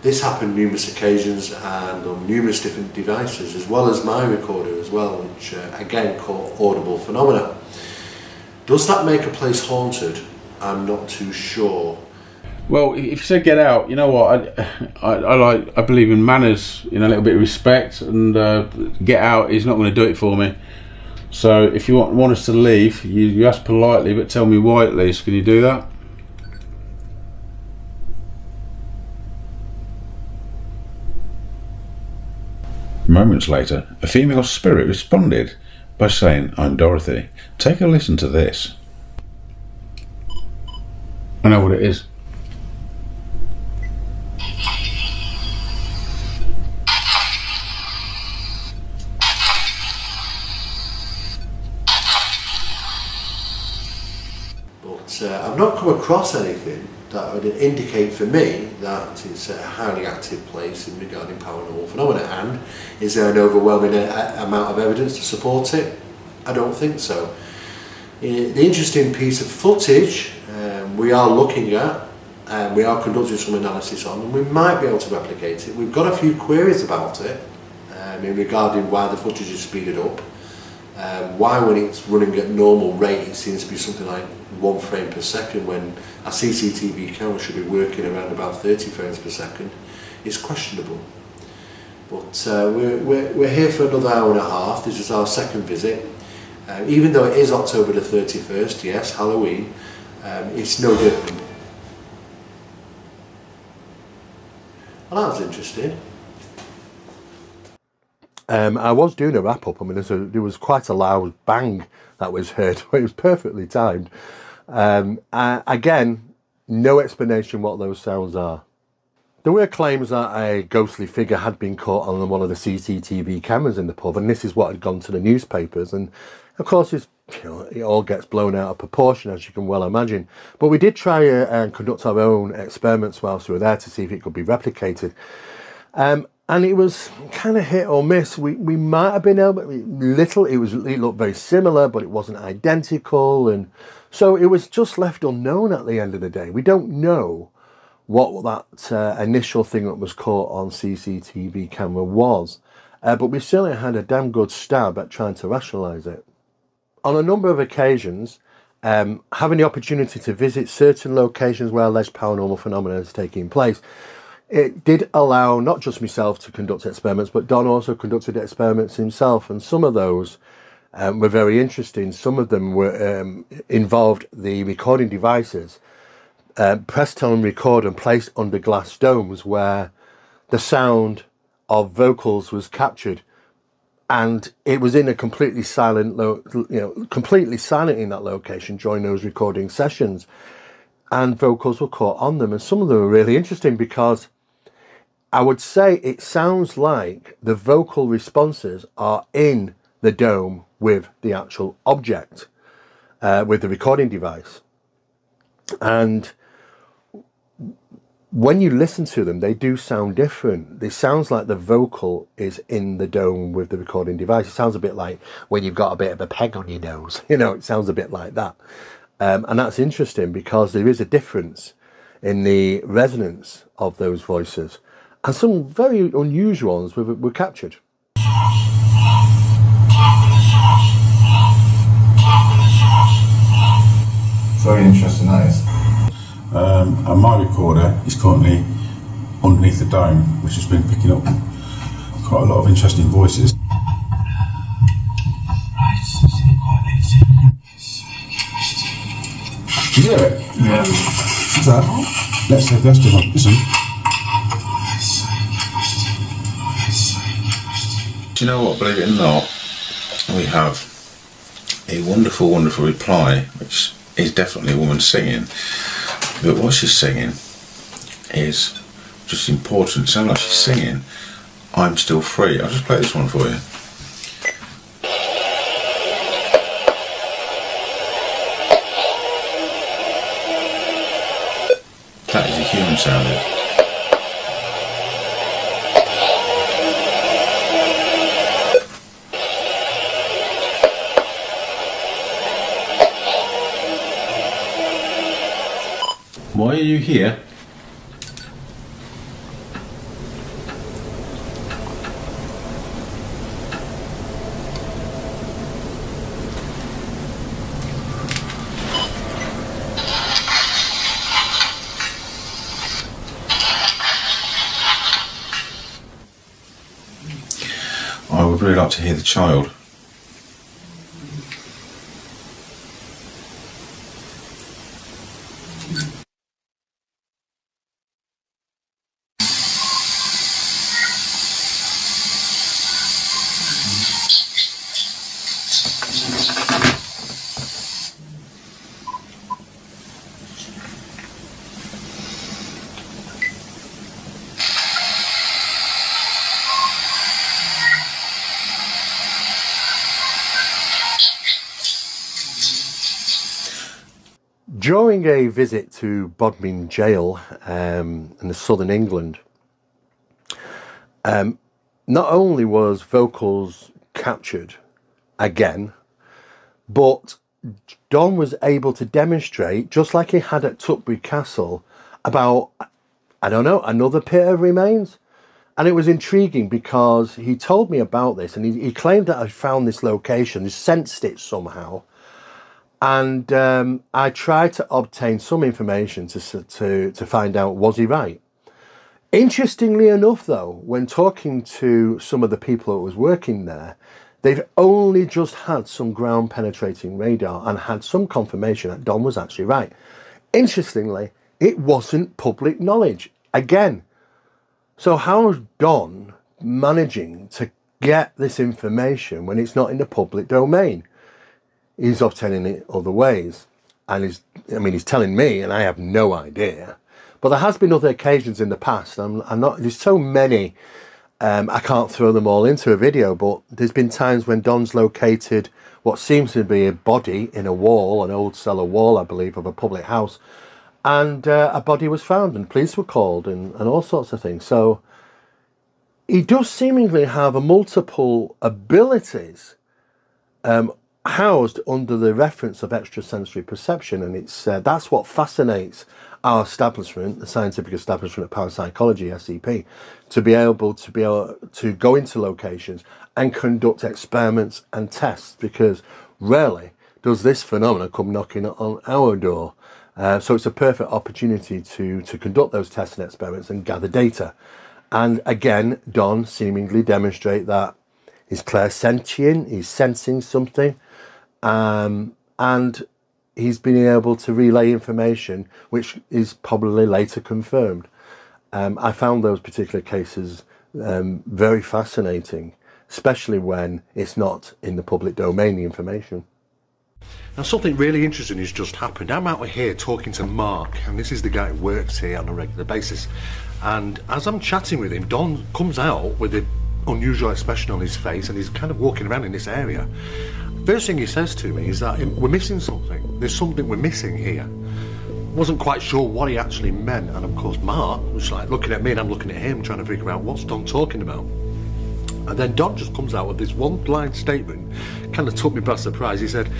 This happened numerous occasions and on numerous different devices, as well as my recorder as well, which again caught audible phenomena. Does that make a place haunted? I'm not too sure. Well, if you said get out, you know what? I believe in manners, a little bit of respect, and get out is not going to do it for me. So if you want us to leave, you ask politely, but tell me why at least. Can you do that? Moments later, a female spirit responded by saying, "I'm Dorothy. Take a listen to this." I know what it is. But I've not come across anything that would indicate for me that it's a highly active place in regarding paranormal phenomena. And is there an overwhelming amount of evidence to support it? I don't think so. The interesting piece of footage we are looking at, and we are conducting some analysis on, and we might be able to replicate it. We've got a few queries about it in regarding why the footage is speeded up, why when it's running at normal rate it seems to be something like 1 frame per second when a CCTV camera should be working around about 30 frames per second. It's questionable. But we're here for another hour and a half. This is our second visit. Even though it is October the 31st, yes, Halloween, it's no different. Well, that was interesting. I was doing a wrap up. I mean, there was quite a loud bang that was heard. It was perfectly timed. Again, no explanation what those sounds are. There were claims that a ghostly figure had been caught on one of the CCTV cameras in the pub, and this is what had gone to the newspapers. And of course, it all gets blown out of proportion, as you can well imagine. But we did try and conduct our own experiments whilst we were there to see if it could be replicated. And it was kind of hit or miss. We might have been able, it looked very similar, but it wasn't identical. And so it was just left unknown at the end of the day. We don't know what that initial thing that was caught on CCTV camera was. But we certainly had a damn good stab at trying to rationalise it. On a number of occasions, having the opportunity to visit certain locations where alleged paranormal phenomena is taking place, it did allow not just myself to conduct experiments, but Don also conducted experiments himself, and some of those were very interesting. Some of them were involved the recording devices pressed on record and placed under glass domes where the sound of vocals was captured, and it was in a completely silent, completely silent in that location during those recording sessions, and vocals were caught on them. And some of them were really interesting because I would say it sounds like the vocal responses are in the dome with the actual object, with the recording device. And when you listen to them, they do sound different. It sounds like the vocal is in the dome with the recording device. It sounds a bit like when you've got a bit of a peg on your nose. It sounds a bit like that. And that's interesting because there is a difference in the resonance of those voices. And some very unusual ones were captured. Very interesting, that is. And my recorder is currently underneath the dome, which has been picking up quite a lot of interesting voices. Can you hear it? Yeah. What's that? Let's take this one. Listen. Do you know what, believe it or not, we have a wonderful, wonderful reply, which is definitely a woman singing, but what she's singing is just important. It sounds like she's singing "I'm Still Free." I'll just play this one for you. human sounding. Why are you here? I would really like to hear the child. During a visit to Bodmin Jail in the southern England, not only was vocals captured again, but Don was able to demonstrate, just like he had at Tutbury Castle, about, I don't know, another pit of remains. And it was intriguing because he told me about this, and he claimed that I found this location, he sensed it somehow. And I tried to obtain some information to find out, was he right? Interestingly enough, though, when talking to some of the people that was working there, they've only just had some ground penetrating radar and had some confirmation that Don was actually right. Interestingly, it wasn't public knowledge. Again, so how is Don managing to get this information when it's not in the public domain? He's obtaining it other ways, and he's telling me, and I have no idea. But there has been other occasions in the past. There's so many, I can't throw them all into a video, but there's been times when Don's located what seems to be a body in a wall, an old cellar wall, I believe, of a public house, and a body was found, and police were called, and all sorts of things. So he does seemingly have multiple abilities, housed under the reference of extrasensory perception, and it's that's what fascinates our establishment, the Scientific Establishment of Parapsychology, SEP, to be able to go into locations and conduct experiments and tests, because rarely does this phenomenon come knocking on our door. So it's a perfect opportunity to conduct those tests and experiments and gather data. And again, Don seemingly demonstrate that he's clairsentient, he's sensing something, and he's been able to relay information which is probably later confirmed. I found those particular cases very fascinating, especially when it's not in the public domain, the information. Now, something really interesting has just happened. I'm out here talking to Mark, and this is the guy who works here on a regular basis. And as I'm chatting with him, Don comes out with an unusual expression on his face, and he's kind of walking around in this area. First thing he says to me is that we're missing something. There's something we're missing here. Wasn't quite sure what he actually meant, and of course Mark was like looking at me, and I'm looking at him, trying to figure out what's Don talking about. And then Don just comes out with this one blind statement, kind of took me by surprise. He said,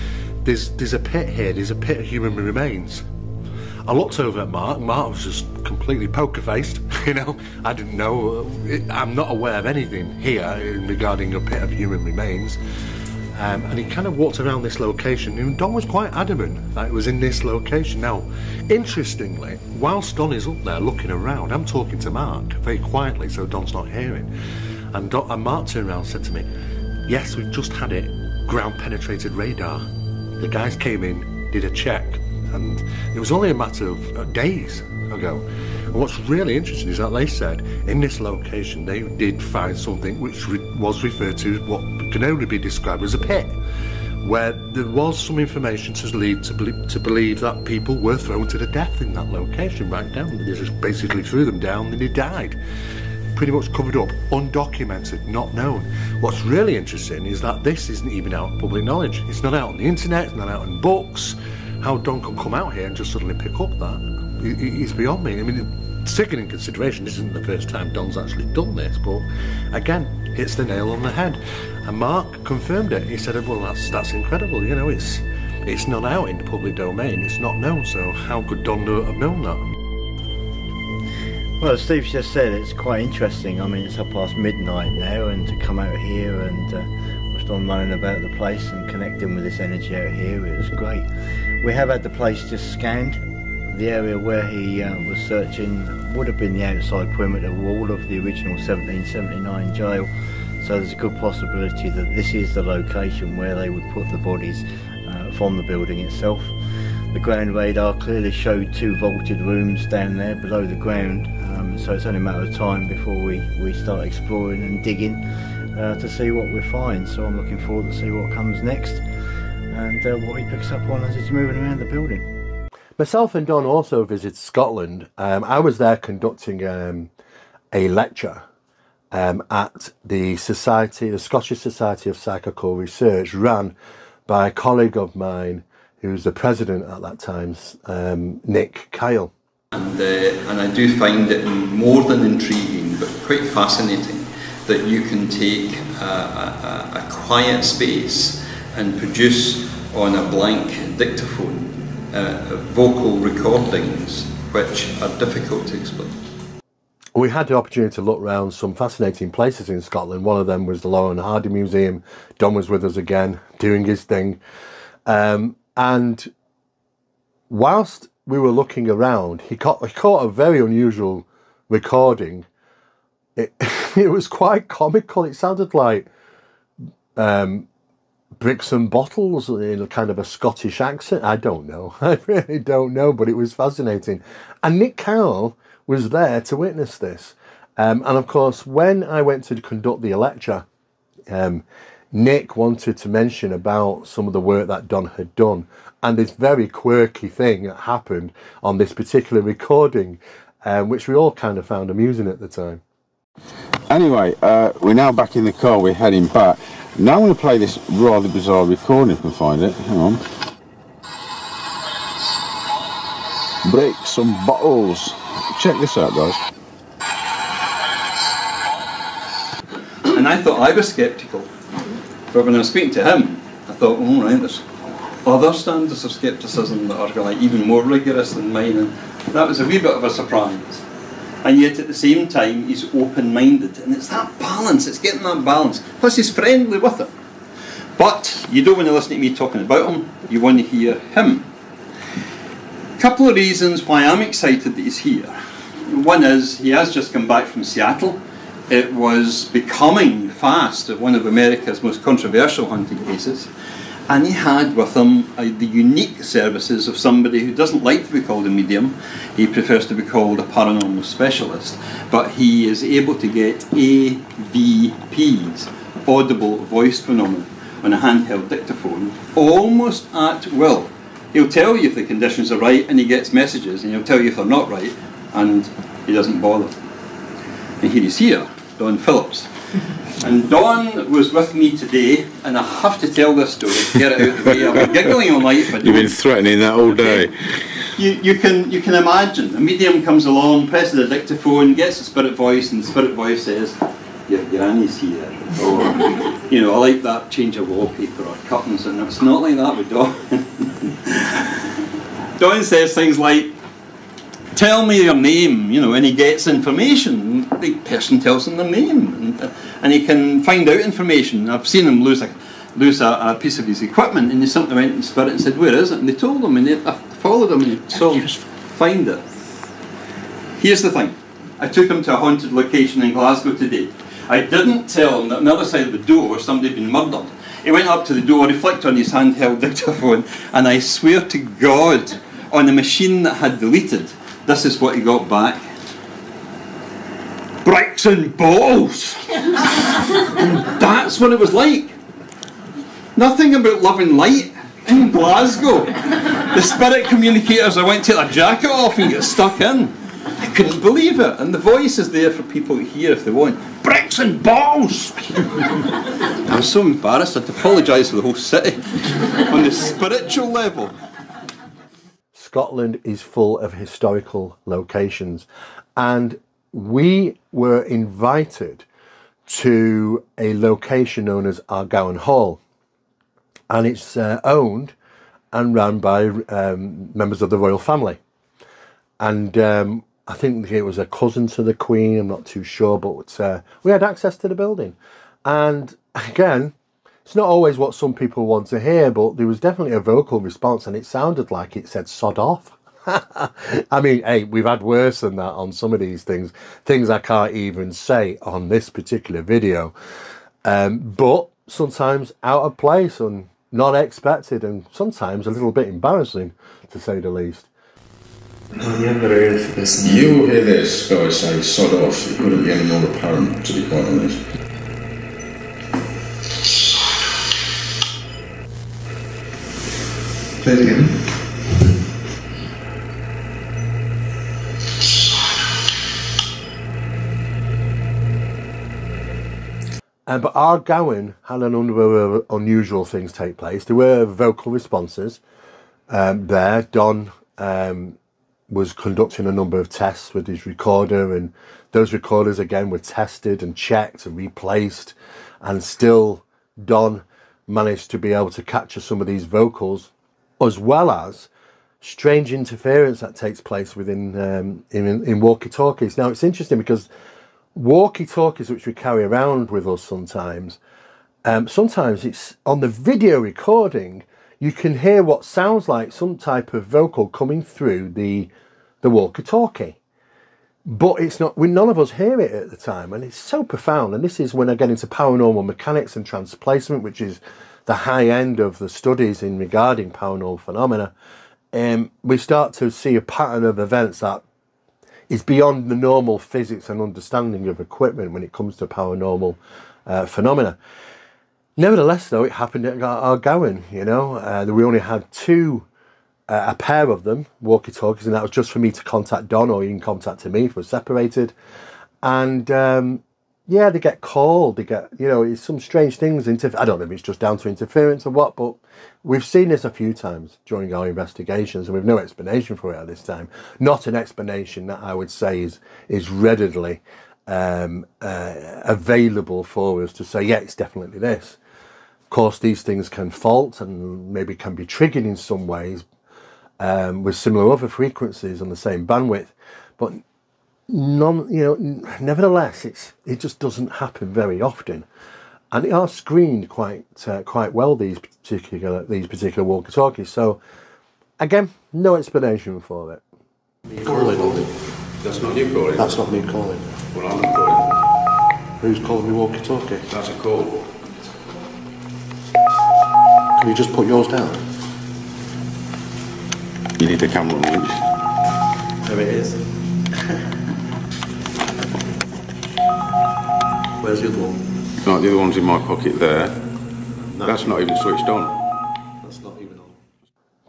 there's a pit here, there's a pit of human remains. I looked over at Mark. Mark was just completely poker-faced, you know. I didn't know, I'm not aware of anything here regarding a pit of human remains. And he kind of walked around this location, and Don was quite adamant that it was in this location. Now, interestingly, whilst Don is up there looking around, I'm talking to Mark very quietly, so Don's not hearing. And Mark turned around and said to me, yes, we've just had it, ground penetrated radar. The guys came in, did a check, and it was only a matter of days ago. And what's really interesting is that they said in this location they did find something which was referred to what can only be described as a pit, where there was some information to lead to believe that people were thrown to the death in that location, right down. They just basically threw them down and they died. Pretty much covered up, undocumented, not known. What's really interesting is that this isn't even out in public knowledge. It's not out on the internet, it's not out in books. How Don could come out here and just suddenly pick up that it's beyond me. I mean, taking in consideration, this isn't the first time Don's actually done this, but again, hits the nail on the head. And Mark confirmed it. He said, well, that's incredible, you know, it's not out in the public domain, it's not known, so how could Don have known that? Well, Steve's just said it's quite interesting. I mean, it's up past midnight now, and to come out here and watch Don running about the place and connecting with this energy out here, it was great. We have had the place just scanned. The area where he was searching would have been the outside perimeter wall of the original 1779 jail, so there's a good possibility that this is the location where they would put the bodies from the building itself. The ground radar clearly showed 2 vaulted rooms down there below the ground, so it's only a matter of time before we start exploring and digging to see what we find. So I'm looking forward to see what comes next and what he picks up on as he's moving around the building. Myself and Don also visited Scotland. I was there conducting a lecture at the Scottish Society of Psychical Research, run by a colleague of mine who was the president at that time, Nick Kyle. And I do find it more than intriguing, but quite fascinating, that you can take a quiet space and produce on a blank dictaphone vocal recordings which are difficult to explain. We had the opportunity to look around some fascinating places in Scotland. One of them was the Laurel and Hardy Museum. Don was with us again, doing his thing. And whilst we were looking around, he caught a very unusual recording. It was quite comical. It sounded like bricks and bottles in a kind of a Scottish accent. I don't know. I really don't know, but it was fascinating. And Nick Carroll was there to witness this. And of course, when I went to conduct the lecture, Nick wanted to mention about some of the work that Don had done and this very quirky thing that happened on this particular recording, which we all kind of found amusing at the time. Anyway, we're now back in the car, we're heading back. Now I'm going to play this rather bizarre recording if I can find it. Hang on. Break some bottles. Check this out, guys. And I thought I was sceptical, but when I was speaking to him, I thought, oh right, there's other standards of scepticism that are like even more rigorous than mine, and that was a wee bit of a surprise. And yet at the same time he's open-minded, and it's that balance, it's getting that balance. Plus he's friendly with it. But you don't want to listen to me talking about him, you want to hear him. A couple of reasons why I'm excited that he's here. One is he has just come back from Seattle. It was becoming fast one of America's most controversial haunting cases. And he had with him the unique services of somebody who doesn't like to be called a medium. He prefers to be called a paranormal specialist. But he is able to get AVPs, audible voice phenomena, on a handheld dictaphone, almost at will. He'll tell you if the conditions are right and he gets messages, and he'll tell you if they're not right, and he doesn't bother. And here he's here, Don Phillips. And Don was with me today, and I have to tell this story to get it out of the way. I've been giggling all night. You've been threatening that all day. You can imagine, a medium comes along, presses a dictaphone, gets a spirit voice, and the spirit voice says, your granny's here. Or, you know, I like that change of wallpaper or curtains, and it's not like that with Don. Don says things like, tell me your name, you know, and he gets information. The person tells him their name, and he can find out information. I've seen him lose a piece of his equipment, and he simply went in spirit and said, where is it? And they told him, and I followed him and saw him find it. Here's the thing. I took him to a haunted location in Glasgow today. I didn't tell him that on the other side of the door somebody had been murdered. He went up to the door, he flicked on his handheld dictaphone, and I swear to God, on the machine that had deleted, this is what he got back. Bricks and bottles! And that's what it was like. Nothing about love and light in Glasgow. The spirit communicators, I went to take their jacket off and get stuck in. I couldn't believe it. And the voice is there for people to hear if they want. Bricks and bottles! I was so embarrassed, I had to apologise to the whole city on the spiritual level. Scotland is full of historical locations, and we were invited to a location known as Argowan Hall, and it's owned and run by members of the royal family. And I think it was a cousin to the Queen, I'm not too sure, but we had access to the building. And again, it's not always what some people want to hear, but there was definitely a vocal response, and it sounded like it said sod off. I mean, hey, we've had worse than that on some of these things I can't even say on this particular video, but sometimes out of place and not expected, and sometimes a little bit embarrassing, to say the least. You hear this guy say sod off, it couldn't be any more apparent, to be quite honest. Play it again. But Argowan had a number of unusual things take place. There were vocal responses there. Don was conducting a number of tests with his recorder, and those recorders again were tested and checked and replaced, and still Don managed to be able to capture some of these vocals, as well as strange interference that takes place within in walkie-talkies. Now, it's interesting because walkie-talkies, which we carry around with us sometimes, sometimes it's on the video recording, you can hear what sounds like some type of vocal coming through the walkie-talkie, but it's not, none of us hear it at the time, and it's so profound. And this is when I get into paranormal mechanics and transplacement, which is the high end of the studies in regarding paranormal phenomena. We start to see a pattern of events that is beyond the normal physics and understanding of equipment when it comes to paranormal phenomena. Nevertheless, though, it happened at Argowan, you know. We only had a pair of them, walkie-talkies, and that was just for me to contact Don, or even contact me if we're separated. And yeah, they get called, they get, you know, it's some strange things. I don't know if it's just down to interference or what, but we've seen this a few times during our investigations, and we've no explanation for it at this time. Not an explanation that I would say is readily available for us to say, yeah, it's definitely this. Of course, these things can fault and maybe can be triggered in some ways with similar other frequencies on the same bandwidth, but nevertheless, it just doesn't happen very often, and they are screened quite well, these particular walkie-talkies. So again, no explanation for it. Calling. That's not you calling. That's not me calling. Well, I'm not calling. Who's calling me walkie-talkie? That's a call. Can you just put yours down? You need the camera on reach. There it is. Where's the other one? No, the other one's in my pocket there. No. That's not even switched on. That's not even on.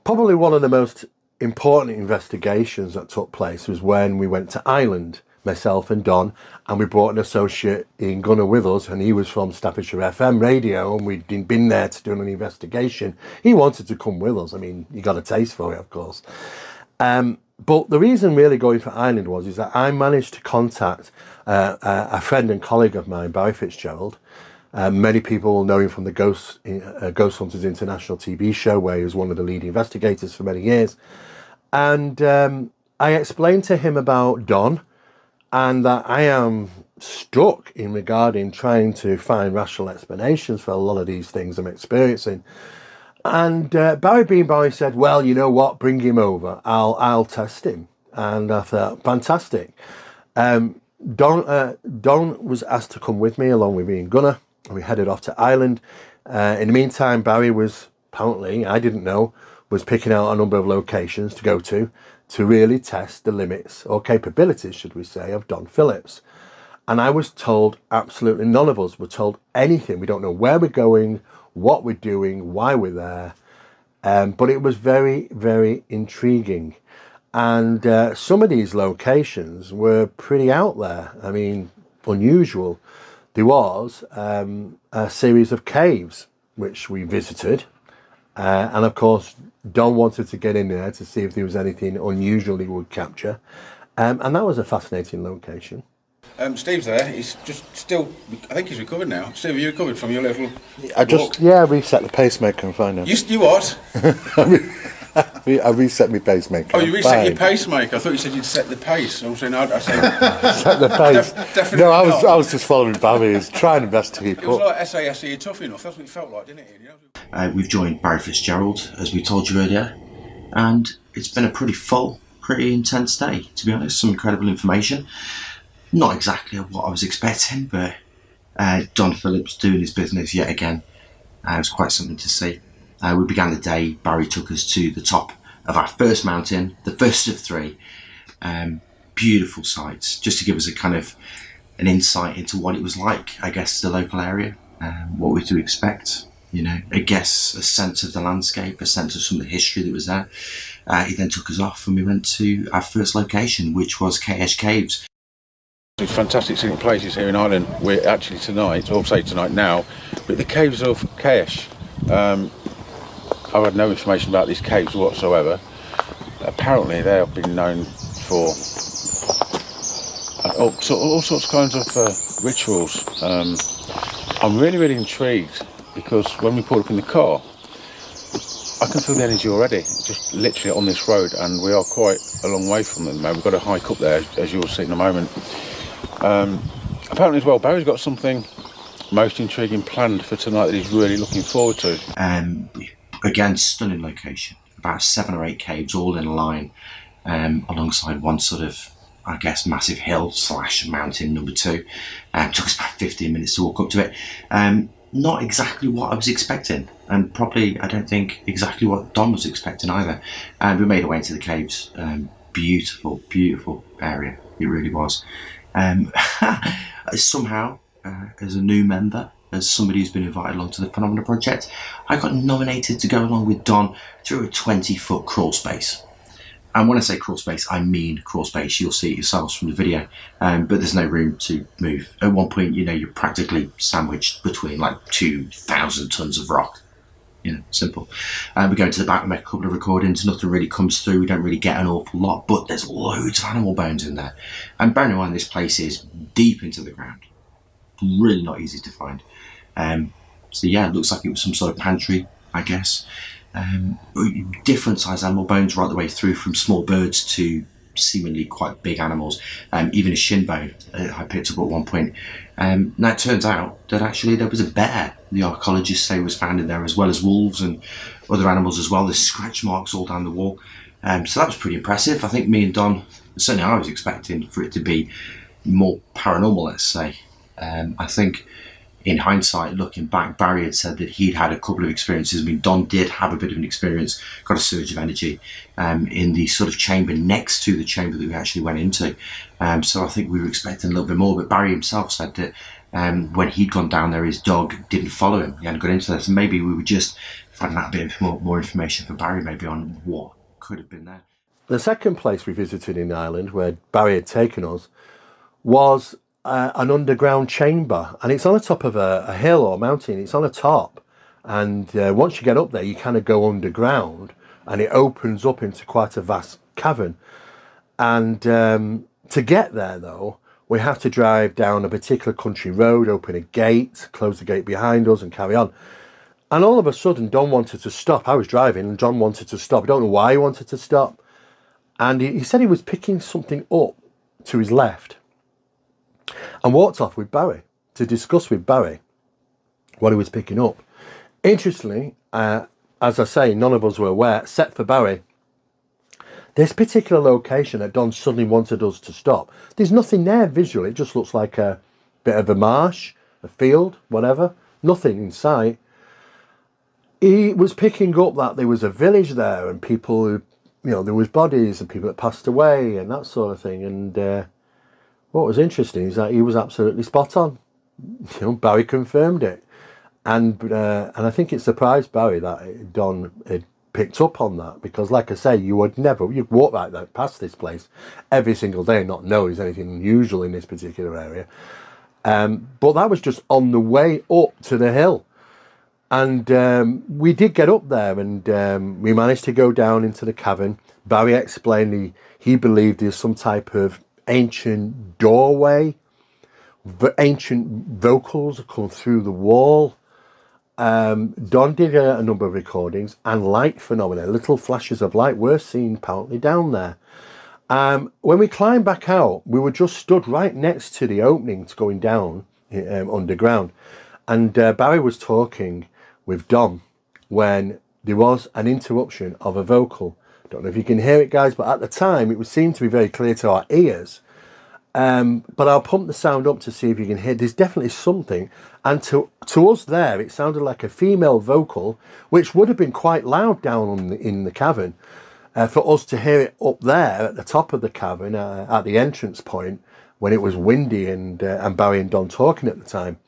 Probably one of the most important investigations that took place was when we went to Ireland, myself and Don, and we brought an associate in Gunner with us, and he was from Staffordshire FM radio, and we'd been there to do an investigation. He wanted to come with us. I mean, you got a taste for it, of course. But the reason really going for Ireland is that I managed to contact a friend and colleague of mine, Barry Fitzgerald. Many people will know him from the Ghost Hunters International TV show, where he was one of the lead investigators for many years. And I explained to him about Don, and that I am stuck in regarding trying to find rational explanations for a lot of these things I'm experiencing. And Barry said, well, you know what, bring him over, I'll test him. And I thought, fantastic. Don was asked to come with me along with me and Gunner, and we headed off to Ireland. In the meantime, Barry was, apparently, I didn't know, was picking out a number of locations to go to really test the limits, or capabilities, should we say, of Don Phillips. And I was told, absolutely none of us were told anything. We don't know where we're going, what we're doing, why we're there. But it was very, very intriguing. And some of these locations were pretty out there. I mean, unusual. There was a series of caves which we visited, And of course, Don wanted to get in there to see if there was anything unusual he would capture. And that was a fascinating location. Steve's there. He's just still. I think he's recovered now. Steve, have you recovered from your little? I reset the pacemaker and found him. You what? I reset my pacemaker. Oh, you reset your pacemaker. I thought you said you'd set the pace. I was saying, I'd say set the pace. Definitely no, I not. was just following Barry. He was trying his best to keep It was up. like SASE, you're tough enough. That's what it felt like, didn't it? You know? We've joined Barry Fitzgerald, as we told you earlier, and it's been a pretty full, pretty intense day, to be honest. Some incredible information. Not exactly what I was expecting, but Don Phillips doing his business yet again. It was quite something to see. We began the day, Barry took us to the top of our first mountain, the first of three. Beautiful sights, just to give us a kind of an insight into what it was like, I guess, the local area, what we to expect. You know, I guess a sense of the landscape, a sense of some of the history that was there. He then took us off and we went to our first location, which was Kesh Caves. It's fantastic scenic places here in Ireland. We're actually tonight, or say tonight now, but the caves of Kesh. I've had no information about these caves whatsoever. Apparently they have been known for all sorts of kinds of rituals. I'm really intrigued because when we pulled up in the car, I can feel the energy already, just literally on this road, and we are quite a long way from them. We've got to hike up there, as you'll see in a moment. Apparently as well, Barry's got something most intriguing planned for tonight that he's really looking forward to. Again, stunning location. About 7 or 8 caves all in a line, alongside one sort of, I guess, massive hill / mountain number 2. Took us about 15 minutes to walk up to it. Not exactly what I was expecting, and probably I don't think exactly what Don was expecting either. We made our way into the caves. Beautiful area, it really was. Somehow, as a new member, as somebody who's been invited along to the Paranormal Project, I got nominated to go along with Don through a 20-foot crawl space. And when I say crawl space, I mean crawl space. You'll see it yourselves from the video, but there's no room to move. At one point, you know, you're practically sandwiched between like 2,000 tons of rock. You know, simple. We go into the back and make a couple of recordings. Nothing really comes through. We don't really get an awful lot, but there's loads of animal bones in there. And bearing in mind, this place is deep into the ground. Really not easy to find. So yeah, it looks like it was some sort of pantry, I guess. Different size animal bones right the way through, from small birds to seemingly quite big animals. Even a shin bone I picked up at one point. Now it turns out that actually there was a bear, the archaeologists say, was found in there, as well as wolves and other animals as well. There's scratch marks all down the wall. So that was pretty impressive. I think me and Don, certainly I was expecting for it to be more paranormal, let's say. I think in hindsight, looking back, Barry had said that he'd had a couple of experiences. I mean, Don did have a bit of an experience, got a surge of energy in the sort of chamber next to the chamber that we actually went into. So I think we were expecting a little bit more, but Barry himself said that when he'd gone down there, his dog didn't follow him. He hadn't got into this. And maybe we were just finding out a bit more information for Barry, maybe on what could have been there. The second place we visited in Ireland, where Barry had taken us, was an underground chamber, and it's on the top of a hill or mountain. It's on a top, and once you get up there, you kind of go underground, and it opens up into quite a vast cavern. And to get there, though, we have to drive down a particular country road, open a gate, close the gate behind us, and carry on. And all of a sudden, Don wanted to stop. I was driving, and Don wanted to stop. I don't know why he wanted to stop. And he said he was picking something up to his left, and walked off with Barry to discuss with Barry what he was picking up. Interestingly, as I say, none of us were aware, except for Barry. This particular location that Don suddenly wanted us to stop, there's nothing there visually. It just looks like a bit of a marsh, a field, whatever. Nothing in sight. He was picking up that there was a village there, and people who, you know, there was bodies and people that passed away and that sort of thing. And what was interesting is that he was absolutely spot on. You know, Barry confirmed it, and I think it surprised Barry that Don had picked up on that, because, like I say, you'd walk right there past this place every single day and not know there's anything unusual in this particular area. But that was just on the way up to the hill, And we did get up there, and we managed to go down into the cavern. Barry explained he believed there's some type of ancient doorway, ancient vocals come through the wall. Don did a number of recordings, and light phenomena, little flashes of light were seen apparently down there. When we climbed back out, we were just stood right next to the opening to going down underground, and Barry was talking with Dom when there was an interruption of a vocal. Don't know if you can hear it, guys, but at the time it would seem to be very clear to our ears. But I'll pump the sound up to see if you can hear. There's definitely something, and to us there, it sounded like a female vocal, which would have been quite loud down in the cavern. For us to hear it up there at the top of the cavern, at the entrance point, when it was windy and Barry and Don talking at the time.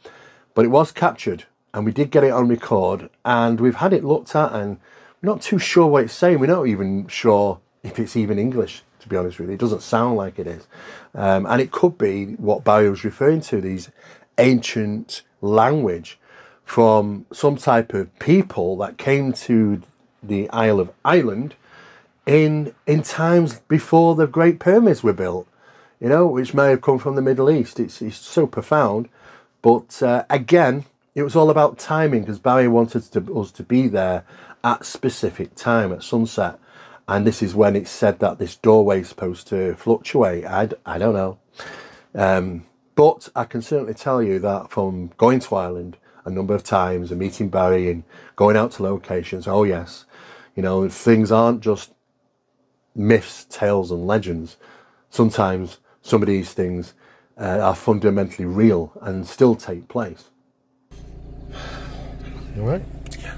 But it was captured, and we did get it on record, and we've had it looked at, and we're not too sure what it's saying. We're not even sure if it's even English, to be honest with you. It doesn't sound like it is. And it could be what Barry was referring to, these ancient language from some type of people that came to the Isle of Ireland in times before the Great Pyramids were built, you know, which may have come from the Middle East. It's so profound. But again, it was all about timing, because Barry wanted us to be there at specific time, at sunset. And this is when it's said that this doorway is supposed to fluctuate. I don't know. But I can certainly tell you that from going to Ireland a number of times and meeting Barry and going out to locations, oh yes, you know, things aren't just myths, tales and legends. Sometimes some of these things are fundamentally real and still take place. You all right? Yeah.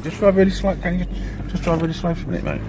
Just drive really slow. Can you just drive really slow for a minute, mate?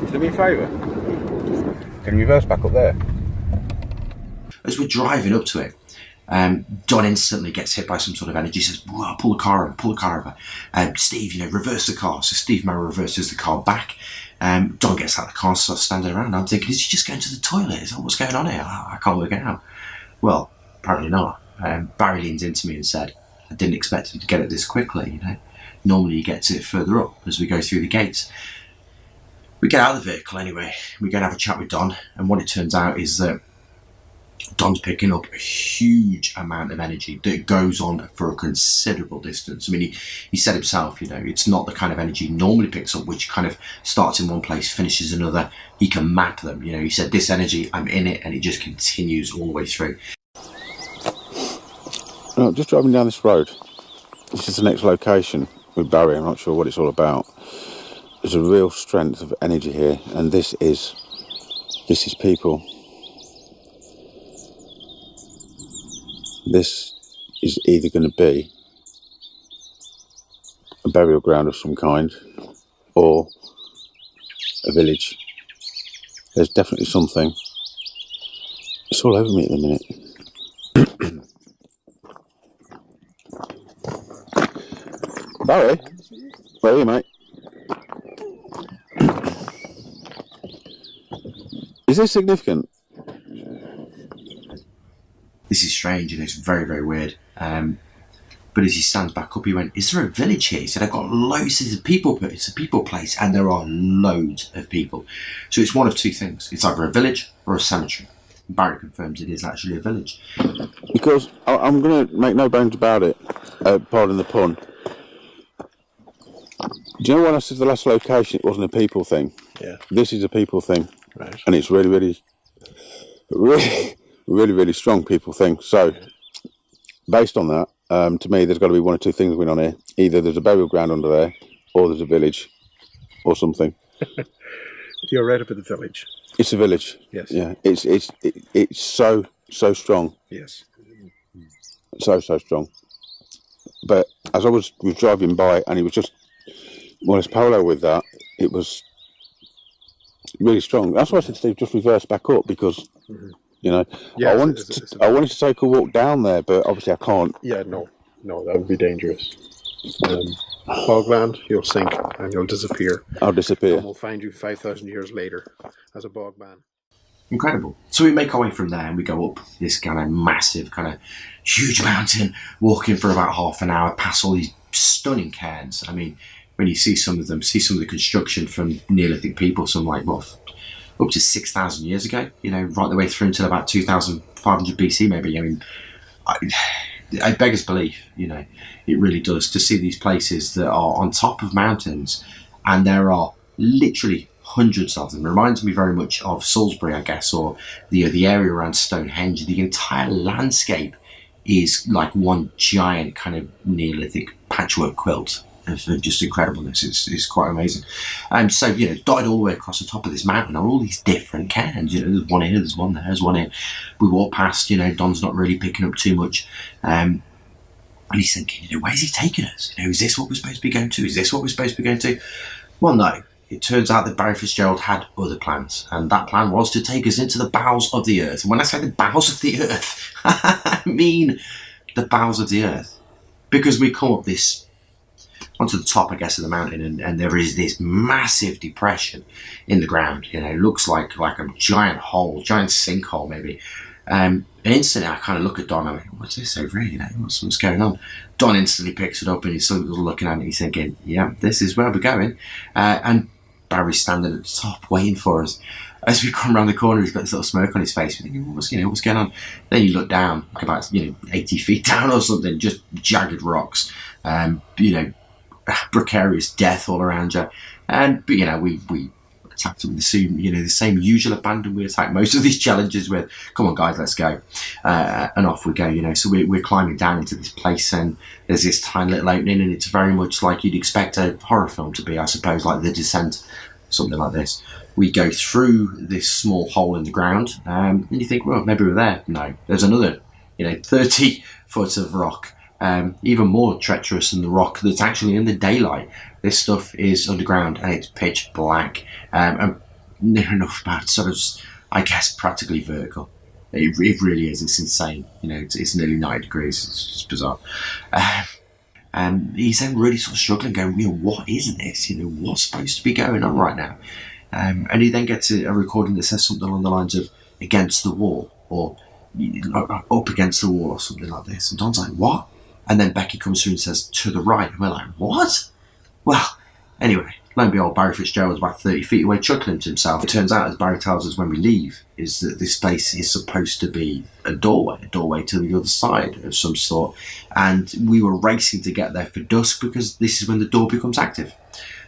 Do me a favour. Can you reverse back up there? As we're driving up to it, Don instantly gets hit by some sort of energy. Says, "Whoa, pull the car over. Steve, you know, reverse the car." So Steve Mera reverses the car back. Don gets out of the car and starts standing around. I'm thinking, is he just going to the toilet? Is that what's going on here? I can't work it out. Well, apparently not. Barry leans into me and said, "I didn't expect him to get it this quickly, you know. Normally he gets it further up as we go through the gates." We get out of the vehicle anyway. We go and have a chat with Don, and what it turns out is that Don's picking up a huge amount of energy that goes on for a considerable distance. I mean, he said himself, you know, it's not the kind of energy he normally picks up, which kind of starts in one place, finishes another. He can map them, you know. He said, this energy, I'm in it, and it just continues all the way through. No, just driving down this road. This is the next location with Barry. I'm not sure what it's all about. There's a real strength of energy here, and this is people. This is either going to be a burial ground of some kind or a village. There's definitely something. It's all over me at the minute. Barry, where are you, mate? Is this significant? This is strange, and it's very, very weird. But as he stands back up, he went, "Is there a village here?" He said, "I've got loads of people, but it's a people place, and there are loads of people." So it's one of two things. It's either a village or a cemetery. Barry confirms it is actually a village. Because I'm going to make no bones about it, pardon the pun. Do you know when I said the last location, it wasn't a people thing? Yeah. This is a people thing. Right. And it's really strong people thing. So, based on that, to me, there's got to be one or two things going on here. Either there's a burial ground under there, or there's a village, or something. You're right up at the village. It's a village. Yes. Yeah. It's so strong. Yes. So strong. but as I was driving by, and it was just more or less parallel with that, it was really strong. That's why I said to Steve, just reverse back up, because you know, Yeah, I wanted to take a walk down there, but obviously I can't. Yeah, no, that would be dangerous. Bogland, you'll sink and you'll disappear. I'll disappear. And we'll find you 5,000 years later as a bogman. Incredible. So we make our way from there and we go up this kind of massive, kind of huge mountain, walking for about half an hour, past all these stunning cairns. I mean, when you see some of them, see some of the construction from Neolithic people, some like, what, up to 6,000 years ago, you know, right the way through until about 2,500 BC maybe. I mean, I beggars belief, you know, it really does, to see these places that are on top of mountains, and there are literally hundreds of them. It reminds me very much of Salisbury, I guess, or the area around Stonehenge. The entire landscape is like one giant kind of Neolithic patchwork quilt of just incredibleness. It's quite amazing. And so, you know, dotted all the way across the top of this mountain are all these different cairns. You know, there's one here, there's one there, there's one here. We walk past, you know, Don's not really picking up too much. And he's thinking, you know, where's he taking us? You know, is this what we're supposed to be going to? Is this what we're supposed to be going to? Well, no. It turns out that Barry Fitzgerald had other plans, and that plan was to take us into the bowels of the earth. And when I say the bowels of the earth, I mean the bowels of the earth. Because we come up this, onto the top, I guess, of the mountain, and there is this massive depression in the ground. You know, it looks like a giant hole, giant sinkhole maybe. And instantly I kind of look at Don, I'm like, what's this over here? You know, what's going on? Don instantly picks it up and he's sort of looking at it, he's thinking, yeah, this is where we're going. And Barry's standing at the top waiting for us. As we come around the corner, he's got this little smoke on his face. We're thinking, what's going on? Then you look down, like about 80 feet down or something, just jagged rocks, you know, precarious death all around you. But you know, we attacked them with the same usual abandon we attack most of these challenges with. Come on, guys, let's go, and off we go. You know, so we're climbing down into this place, and there's this tiny little opening, and it's very much like you'd expect a horror film to be, I suppose, like The Descent, something like this. We go through this small hole in the ground, and you think, well, maybe we're there. No, there's another, 30 foot of rock, even more treacherous than the rock that's actually in the daylight. This stuff is underground and it's pitch black, and near enough about sort of, I guess, practically vertical. It really is. It's insane. You know, it's nearly 90 degrees. It's just bizarre. And he's then really sort of struggling, going, what is this? What's supposed to be going on right now? And he then gets a recording that says something along the lines of against the wall, or up against the wall, or something like this. And Don's like, what? And then Becky comes through and says, to the right. And we're like, what? Well, anyway, lo and behold, Barry Fitzgerald's about 30 feet away, chuckling to himself. It turns out, as Barry tells us when we leave, is that this place is supposed to be a doorway to the other side of some sort. And we were racing to get there for dusk, because this is when the door becomes active.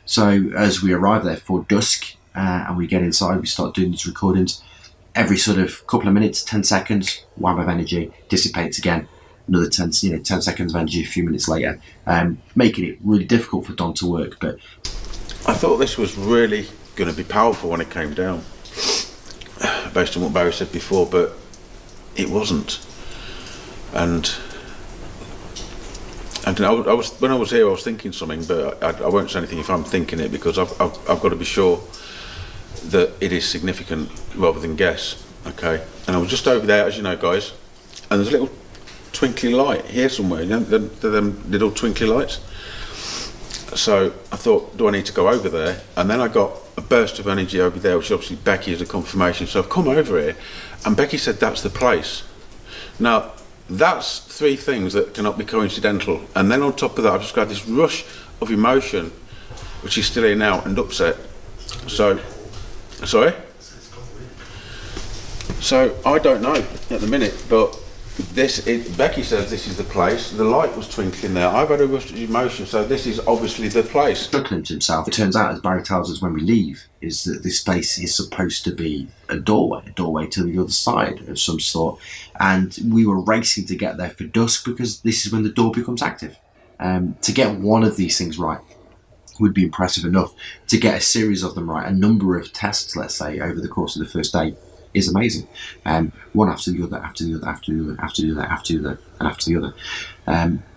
So as we arrive there for dusk, and we get inside, we start doing these recordings. Every sort of couple of minutes, 10 seconds, wham of energy, dissipates again. Another 10 seconds of energy a few minutes later, making it really difficult for Don to work. But I thought this was really going to be powerful when it came down, based on what Barry said before, but it wasn't. And I was, when I was here, I was thinking something, but I won't say anything if I'm thinking it, because I've got to be sure that it is significant rather than guess. Okay, and I was just over there, as you know, guys, and there's a little twinkly light here somewhere, them little twinkly lights. So I thought, do I need to go over there? And then I got a burst of energy over there, which obviously Becky is a confirmation. So I've come over here, and Becky said that's the place. Now, that's three things that cannot be coincidental. And then on top of that, I've just got this rush of emotion, which is still here now, and upset. So, sorry? So I don't know at the minute, but Becky says this is the place. The light was twinkling there. I've had a rush of emotion, so this is obviously the place. Chuckling to himself. It turns out, as Barry tells us when we leave, is that this place is supposed to be a doorway to the other side of some sort. And we were racing to get there for dusk, because this is when the door becomes active. To get one of these things right would be impressive enough. To get a series of them right, a number of tests, let's say, over the course of the first day, is amazing. One after the other, after the other, after the other, after the other, after the other, and after the other.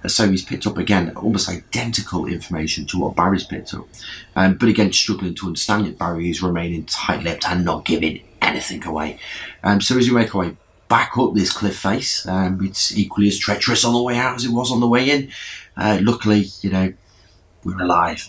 So he's picked up, again, almost identical information to what Barry's picked up. But again, struggling to understand it, Barry is remaining tight-lipped and not giving anything away. So as we make our way back up this cliff face, it's equally as treacherous on the way out as it was on the way in. Luckily, you know, we're alive.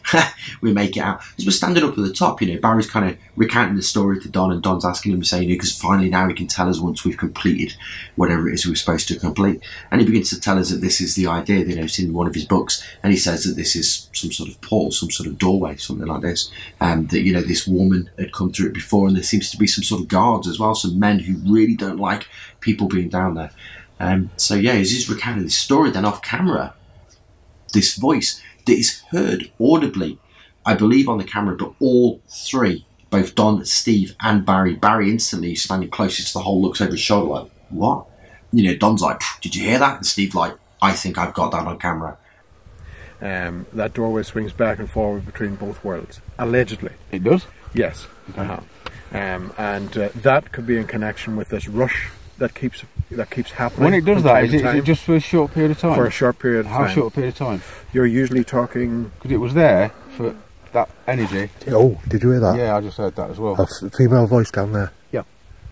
We make it out. As we're standing up at the top, you know, Barry's kind of recounting the story to Don, and Don's asking him, saying, because finally now he can tell us once we've completed whatever it is we're supposed to complete. And he begins to tell us that this is the idea, you know, it's in one of his books, and he says that this is some sort of portal, some sort of doorway, something like this. That, you know, this woman had come through it before, and there seems to be some sort of guards as well, some men who really don't like people being down there. So yeah, as he's recounting this story, then off camera, this voice that is heard audibly, I believe on the camera, but all three, both Don, Steve and Barry instantly standing closest to the hole, looks over his shoulder like, what? You know, Don's like, did you hear that? And Steve like, I think I've got that on camera. That doorway swings back and forward between both worlds, allegedly. It does? Yes. And that could be in connection with this rush that keeps happening. When it does that, is it just for a short period of time? For a short period of time. How short a period of time? You're usually talking... Because it was there for that energy. Oh, did you hear that? Yeah, I just heard that as well. A female voice down there. Yeah.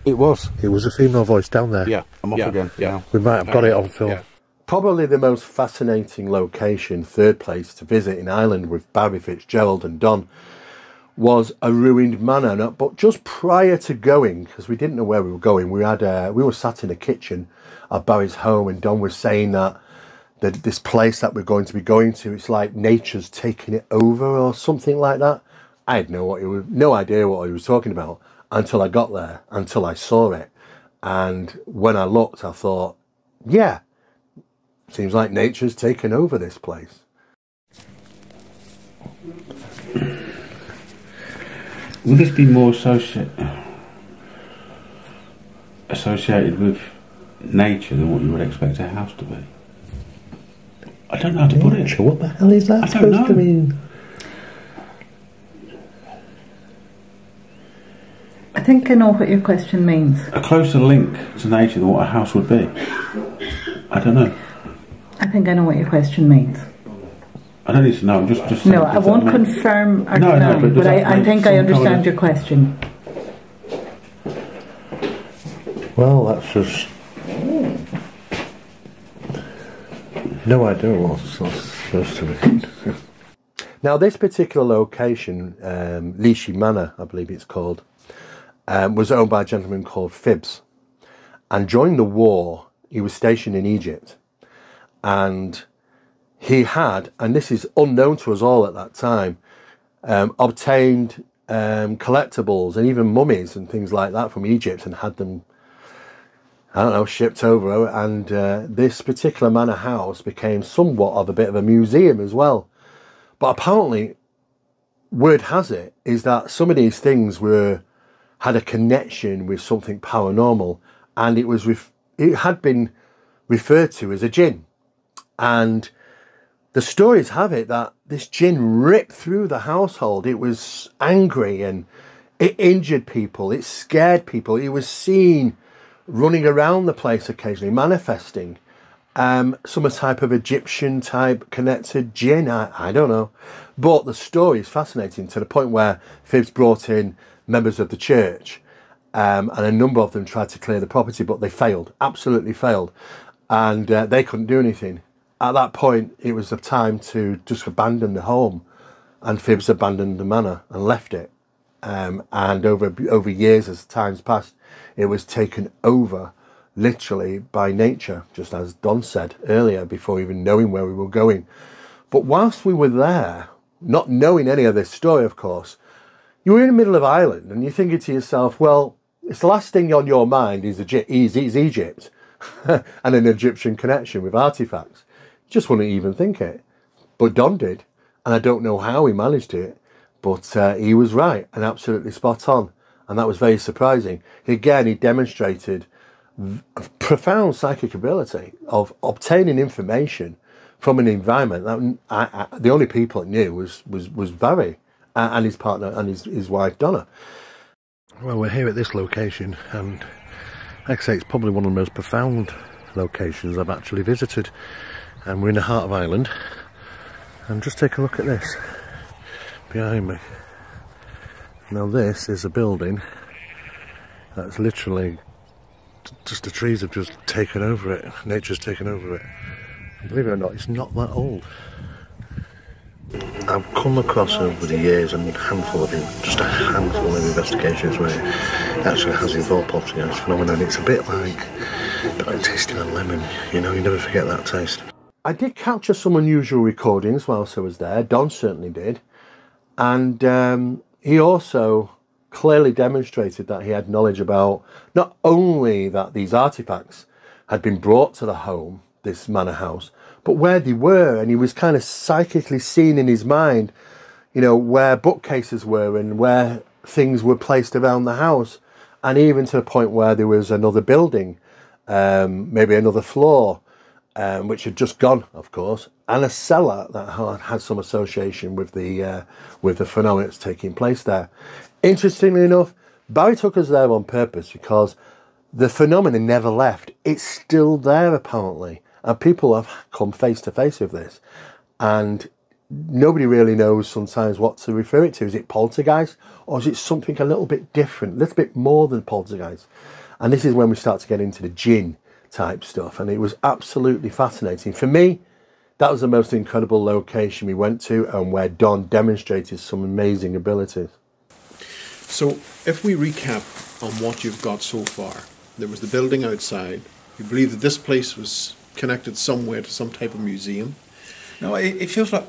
It was. It was a female voice down there. Yeah. I'm off again. Yeah. We might have got it on film. Yeah. Probably the most fascinating location, third place to visit in Ireland with Barry Fitzgerald and Don, was a ruined manor. But just prior to going, because we didn't know where we were going, we were sat in the kitchen of Barry's home, and Don was saying that this place that we're going to be going to, it's like nature's taking it over or something like that. I had no idea what he was talking about until I got there, until I saw it. And when I looked, I thought, yeah, seems like nature's taken over this place. Would this be more associated with nature than what you would expect a house to be? I don't know how to put it. What the hell is that supposed to mean? I think I know what your question means. A closer link to nature than what a house would be. I don't know. I think I know what your question means. I don't need to know. I'm just no, I won't confirm or deny, but I think I understand your question. Well, that's just no idea what it's supposed to be. Now, this particular location, Leashy Manor, I believe it's called, was owned by a gentleman called Phibbs. And during the war, he was stationed in Egypt. And he had, and this is unknown to us all at that time, obtained collectibles and even mummies and things like that from Egypt and had them, I don't know, shipped over. And this particular manor house became somewhat of a bit of a museum as well. But apparently, word has it, is that some of these things had a connection with something paranormal, and it had been referred to as a jinn. And the stories have it that this jinn ripped through the household. It was angry and it injured people. It scared people. It was seen running around the place occasionally, manifesting. Some type of Egyptian type connected jinn. I don't know. But the story is fascinating to the point where Phibbs brought in members of the church and a number of them tried to clear the property, but they failed, absolutely failed. And they couldn't do anything. At that point, it was the time to just abandon the home, and Phibbs abandoned the manor and left it. And over years, as times passed, it was taken over, literally, by nature, just as Don said earlier, before even knowing where we were going. But whilst we were there, not knowing any of this story, of course, you were in the middle of Ireland, and you're thinking to yourself, well, it's the last thing on your mind is Egypt and an Egyptian connection with artifacts. Just wouldn't even think it. But Don did, and I don't know how he managed it, but he was right and absolutely spot on, and that was very surprising. Again, he demonstrated profound psychic ability of obtaining information from an environment that the only people that knew was Barry and his partner and his wife Donna. Well, we're here at this location, and like I say, it's probably one of the most profound locations I've actually visited. And we're in the heart of Ireland, and just take a look at this behind me. Now this is a building that's literally just the trees have just taken over it. Nature's taken over it. And believe it or not, it's not that old. I've come across over the years just a handful of investigations where it actually has involved poltergeist phenomenon. It's a bit like tasting a lemon, you know, you never forget that taste. I did capture some unusual recordings whilst I was there. Don certainly did. And he also clearly demonstrated that he had knowledge about not only that these artifacts had been brought to the home, this manor house, but where they were, and he was kind of psychically seeing in his mind, you know, where bookcases were and where things were placed around the house, and even to the point where there was another building, maybe another floor, which had just gone, of course, and a cellar that had some association with the phenomena that's taking place there. Interestingly enough, Barry took us there on purpose because the phenomenon never left. It's still there apparently, and people have come face to face with this, and nobody really knows sometimes what to refer it to. Is it poltergeist, or is it something a little bit different, a little bit more than poltergeist? And this is when we start to get into the jinn type stuff, and it was absolutely fascinating. For me, that was the most incredible location we went to, and where Don demonstrated some amazing abilities. So if we recap on what you've got so far, there was the building outside. You believe that this place was connected somewhere to some type of museum? No, it feels like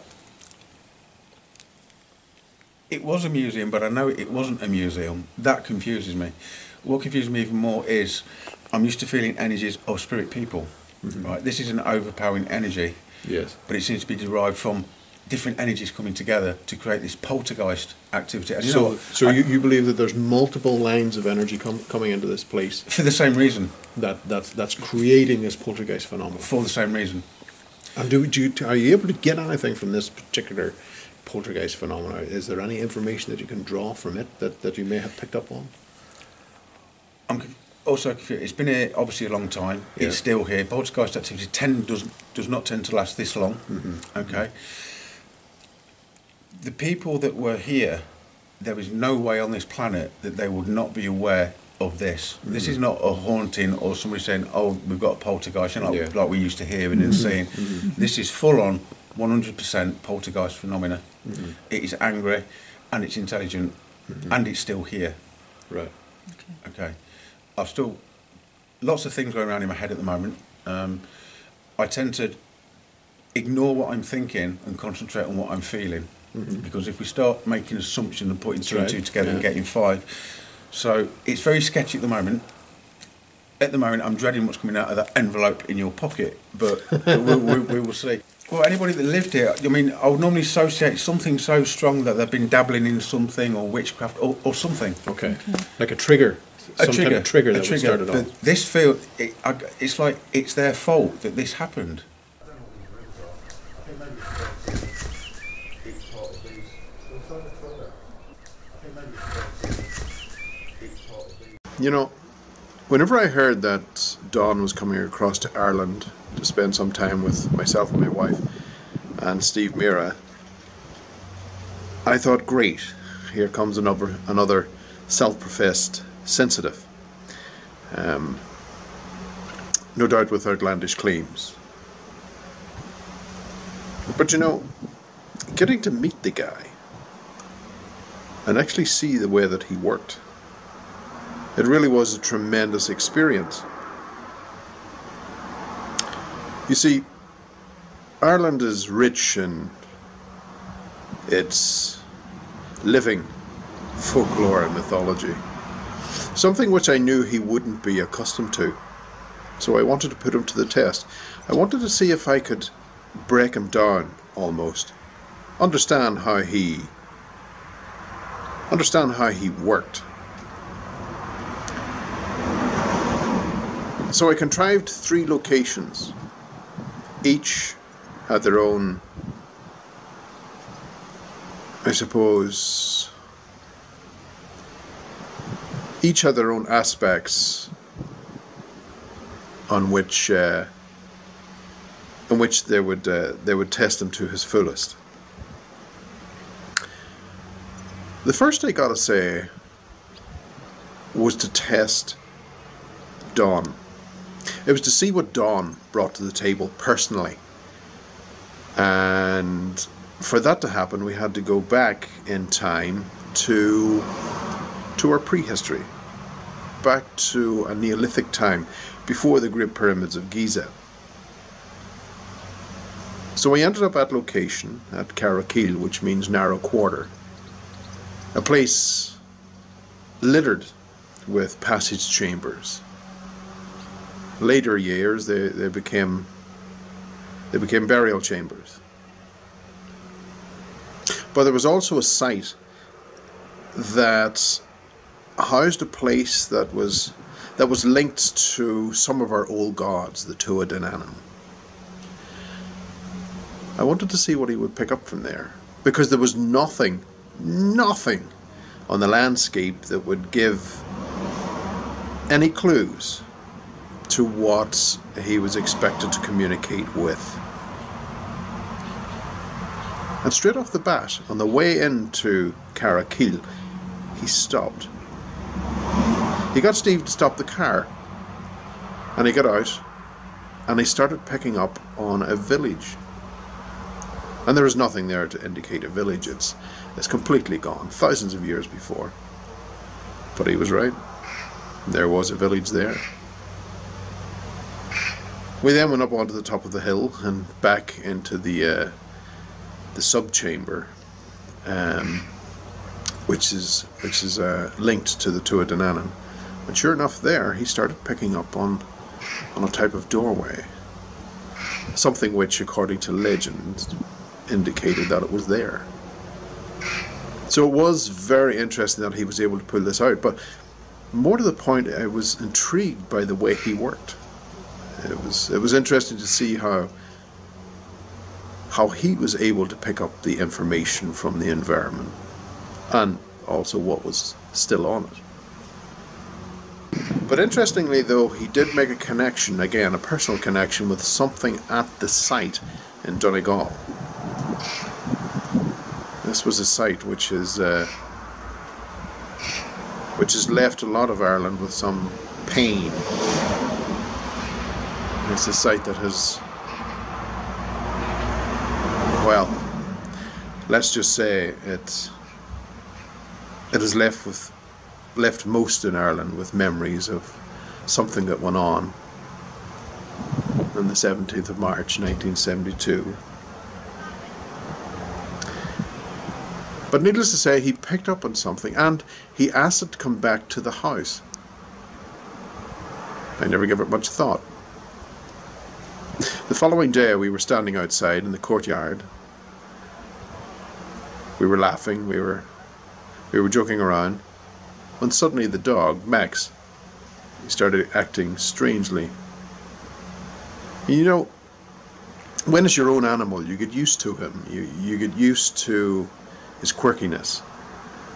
it was a museum, but I know it wasn't a museum. That confuses me. What confuses me even more is I'm used to feeling energies of spirit people. Mm-hmm. Right? This is an overpowering energy. Yes. But it seems to be derived from different energies coming together to create this poltergeist activity. And so you believe that there's multiple lines of energy coming into this place for the same reason that's creating this poltergeist phenomenon. For the same reason. And are you able to get anything from this particular poltergeist phenomenon? Is there any information that you can draw from it that you may have picked up on? I'm also confused. It's been here obviously a long time. Yeah. It's still here. Poltergeist activity does not tend to last this long. Mm-hmm. Okay. The people that were here, there is no way on this planet that they would not be aware of this. Mm-hmm. This is not a haunting or somebody saying, "Oh, we've got a poltergeist," like we used to hearing and seeing. Mm-hmm. This is full on 100% poltergeist phenomena. Mm-hmm. It is angry, and it's intelligent, and it's still here. Right. Okay. I've still lots of things going around in my head at the moment. I tend to ignore what I'm thinking and concentrate on what I'm feeling. Mm-hmm. Because if we start making assumptions and putting two and two together and getting five, so it's very sketchy at the moment. At the moment, I'm dreading what's coming out of that envelope in your pocket, but we will see. Well, anybody that lived here, I mean, I would normally associate something so strong that they've been dabbling in something or witchcraft or something. Okay. Like a trigger. Type of trigger that started off. But this it's like it's their fault that this happened. You know, whenever I heard that Don was coming across to Ireland to spend some time with myself and my wife and Steve Mera, I thought, great, here comes another self-professed sensitive. No doubt with outlandish claims. But you know, getting to meet the guy and actually see the way that he worked, it really was a tremendous experience. You see, Ireland is rich in its living folklore and mythology, something which I knew he wouldn't be accustomed to. So I wanted to put him to the test. I wanted to see if I could break him down almost, understand how he worked. So I contrived 3 locations. Each had their own, I suppose, each had their own aspects on which they would test him to his fullest. The first, I gotta say, was to test Don. It was to see what Don brought to the table personally. And for that to happen, we had to go back in time to our prehistory, back to a Neolithic time, before the Great Pyramids of Giza. So we ended up at location, at Karakil, which means narrow quarter. A place littered with passage chambers. Later years, they became burial chambers. But there was also a site that housed a place that was linked to some of our old gods, the Tuatha Dé Danann. I wanted to see what he would pick up from there, because there was nothing on the landscape that would give any clues to what he was expected to communicate with. And straight off the bat, on the way into Karakil, he stopped. He got Steve to stop the car, and he got out, and he started picking up on a village. And there was nothing there to indicate a village. It's completely gone, thousands of years before. But he was right. There was a village there. We then went up onto the top of the hill and back into the subchamber, which is linked to the Tuatha Dé Danann. And sure enough, there he started picking up on a type of doorway, something which, according to legend, indicated that it was there. So it was very interesting that he was able to pull this out, but more to the point, I was intrigued by the way he worked. It was interesting to see how he was able to pick up the information from the environment, and also what was still on it. But interestingly though, he did make a connection, again a personal connection, with something at the site in Donegal. This was a site which has left a lot of Ireland with some pain. It's a site that has, well, let's just say it has left most in Ireland with memories of something that went on on the 17th of March 1972. But needless to say, he picked up on something, and he asked it to come back to the house. I never gave it much thought. The following day, we were standing outside in the courtyard. We were laughing, we were joking around, when suddenly the dog, Max, he started acting strangely. You know, when it's your own animal, you get used to him. You get used to his quirkiness,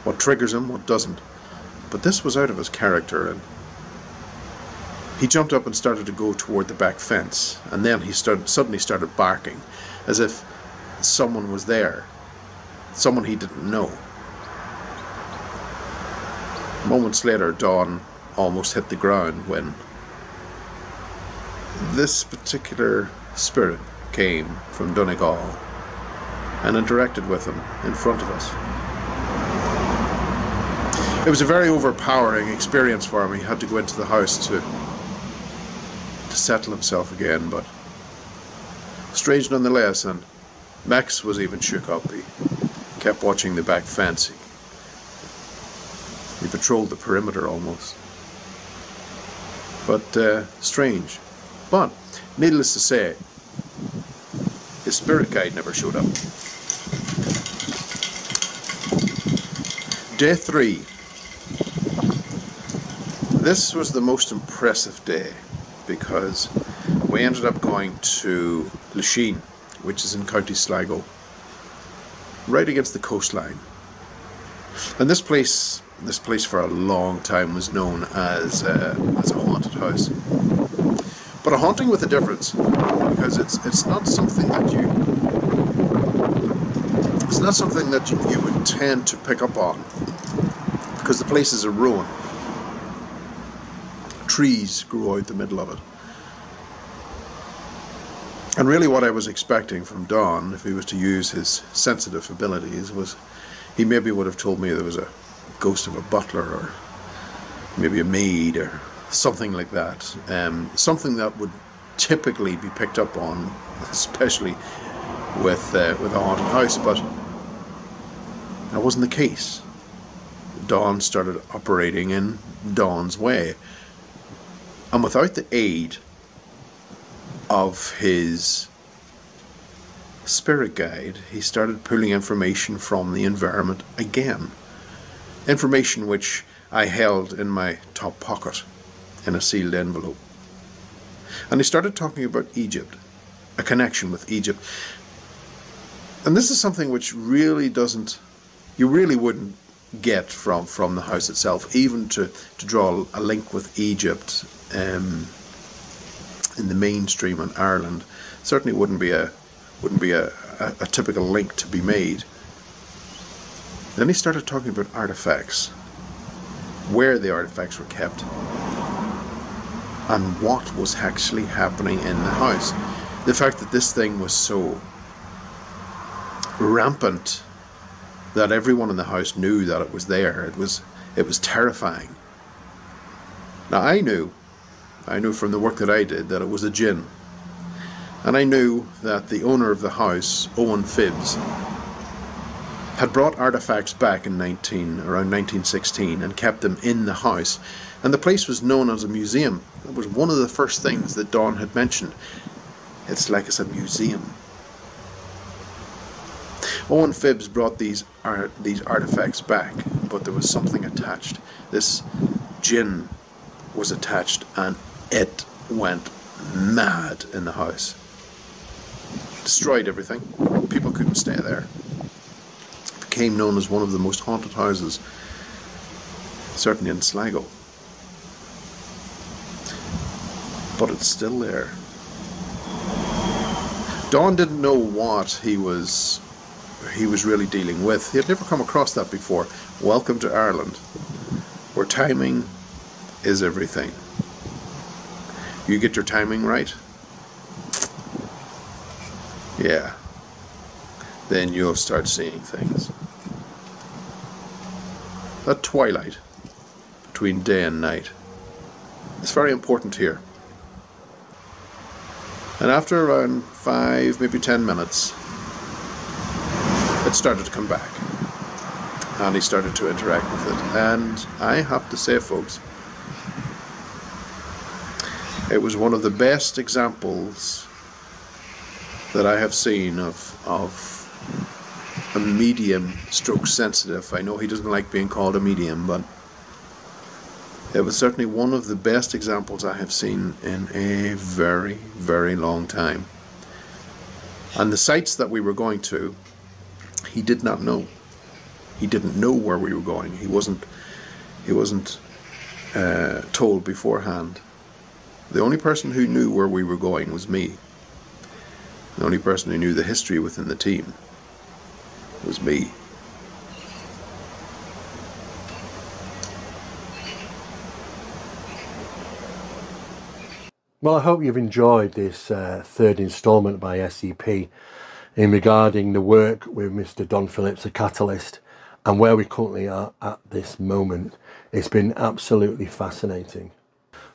what triggers him, what doesn't. But this was out of his character, and he jumped up and started to go toward the back fence, and then he suddenly started barking, as if someone was there, someone he didn't know. Moments later, Dawn almost hit the ground when this particular spirit came from Donegal and interacted with him in front of us. It was a very overpowering experience for him. He had to go into the house to settle himself again, but strange nonetheless, and Max was even shook up. He kept watching the back fence. He patrolled the perimeter almost. But strange. But needless to say, his spirit guide never showed up. Day 3. This was the most impressive day, because we ended up going to Lachine, which is in County Sligo, right against the coastline. And this place for a long time was known as a haunted house. But a haunting with a difference, because it's not something that you would tend to pick up on, because the place is a ruin. Trees grew out the middle of it. And really what I was expecting from Don, if he was to use his sensitive abilities, was he maybe would have told me there was a ghost of a butler, or maybe a maid, or something like that. Something that would typically be picked up on, especially with a haunted house, but that wasn't the case. Don started operating in Don's way, and without the aid of his spirit guide, he started pulling information from the environment again. Information which I held in my top pocket in a sealed envelope. And he started talking about Egypt, a connection with Egypt. And this is something which really you really wouldn't get from the house itself, even to draw a link with Egypt in the mainstream in Ireland. Certainly wouldn't be a typical link to be made. Then he started talking about artifacts, where the artifacts were kept, and what was actually happening in the house. The fact that this thing was so rampant that everyone in the house knew that it was there. It was terrifying. Now I knew from the work that I did that it was a jinn. And I knew that the owner of the house, Owen Phibbs, had brought artifacts back in around 1916 and kept them in the house. And the place was known as a museum. That was one of the first things that Don had mentioned. It's like it's a museum. Owen Phibbs brought these artifacts back, but there was something attached. This jinn was attached, and it went mad in the house. Destroyed everything. People couldn't stay there. It became known as one of the most haunted houses, certainly in Sligo. But it's still there. Don didn't know what he was really dealing with. He had never come across that before. Welcome to Ireland, where timing is everything. You get your timing right, yeah, then you'll start seeing things. That twilight between day and night is very important here. And after around 5, maybe 10 minutes, it started to come back, and he started to interact with it. And I have to say, folks, it was one of the best examples that I have seen of a medium stroke sensitive. I know he doesn't like being called a medium, but it was certainly one of the best examples I have seen in a very, very long time. And the sites that we were going to, he did not know. He didn't know where we were going. He wasn't told beforehand. The only person who knew where we were going was me. The only person who knew the history within the team was me. Well, I hope you've enjoyed this third instalment by SCP in regarding the work with Mr. Don Phillips, the Catalyst, and where we currently are at this moment. It's been absolutely fascinating.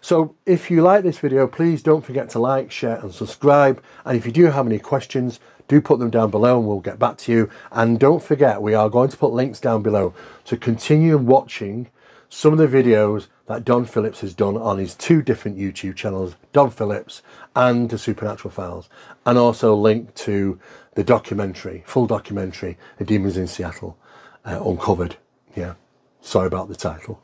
So if you like this video, please don't forget to like, share and subscribe. And if you do have any questions, do put them down below and we'll get back to you. And don't forget, we are going to put links down below to continue watching some of the videos that Don Phillips has done on his 2 different YouTube channels, Don Phillips and the Supernatural Files, and also link to the documentary, full documentary, The Demons in Seattle, Uncovered. Yeah, sorry about the title.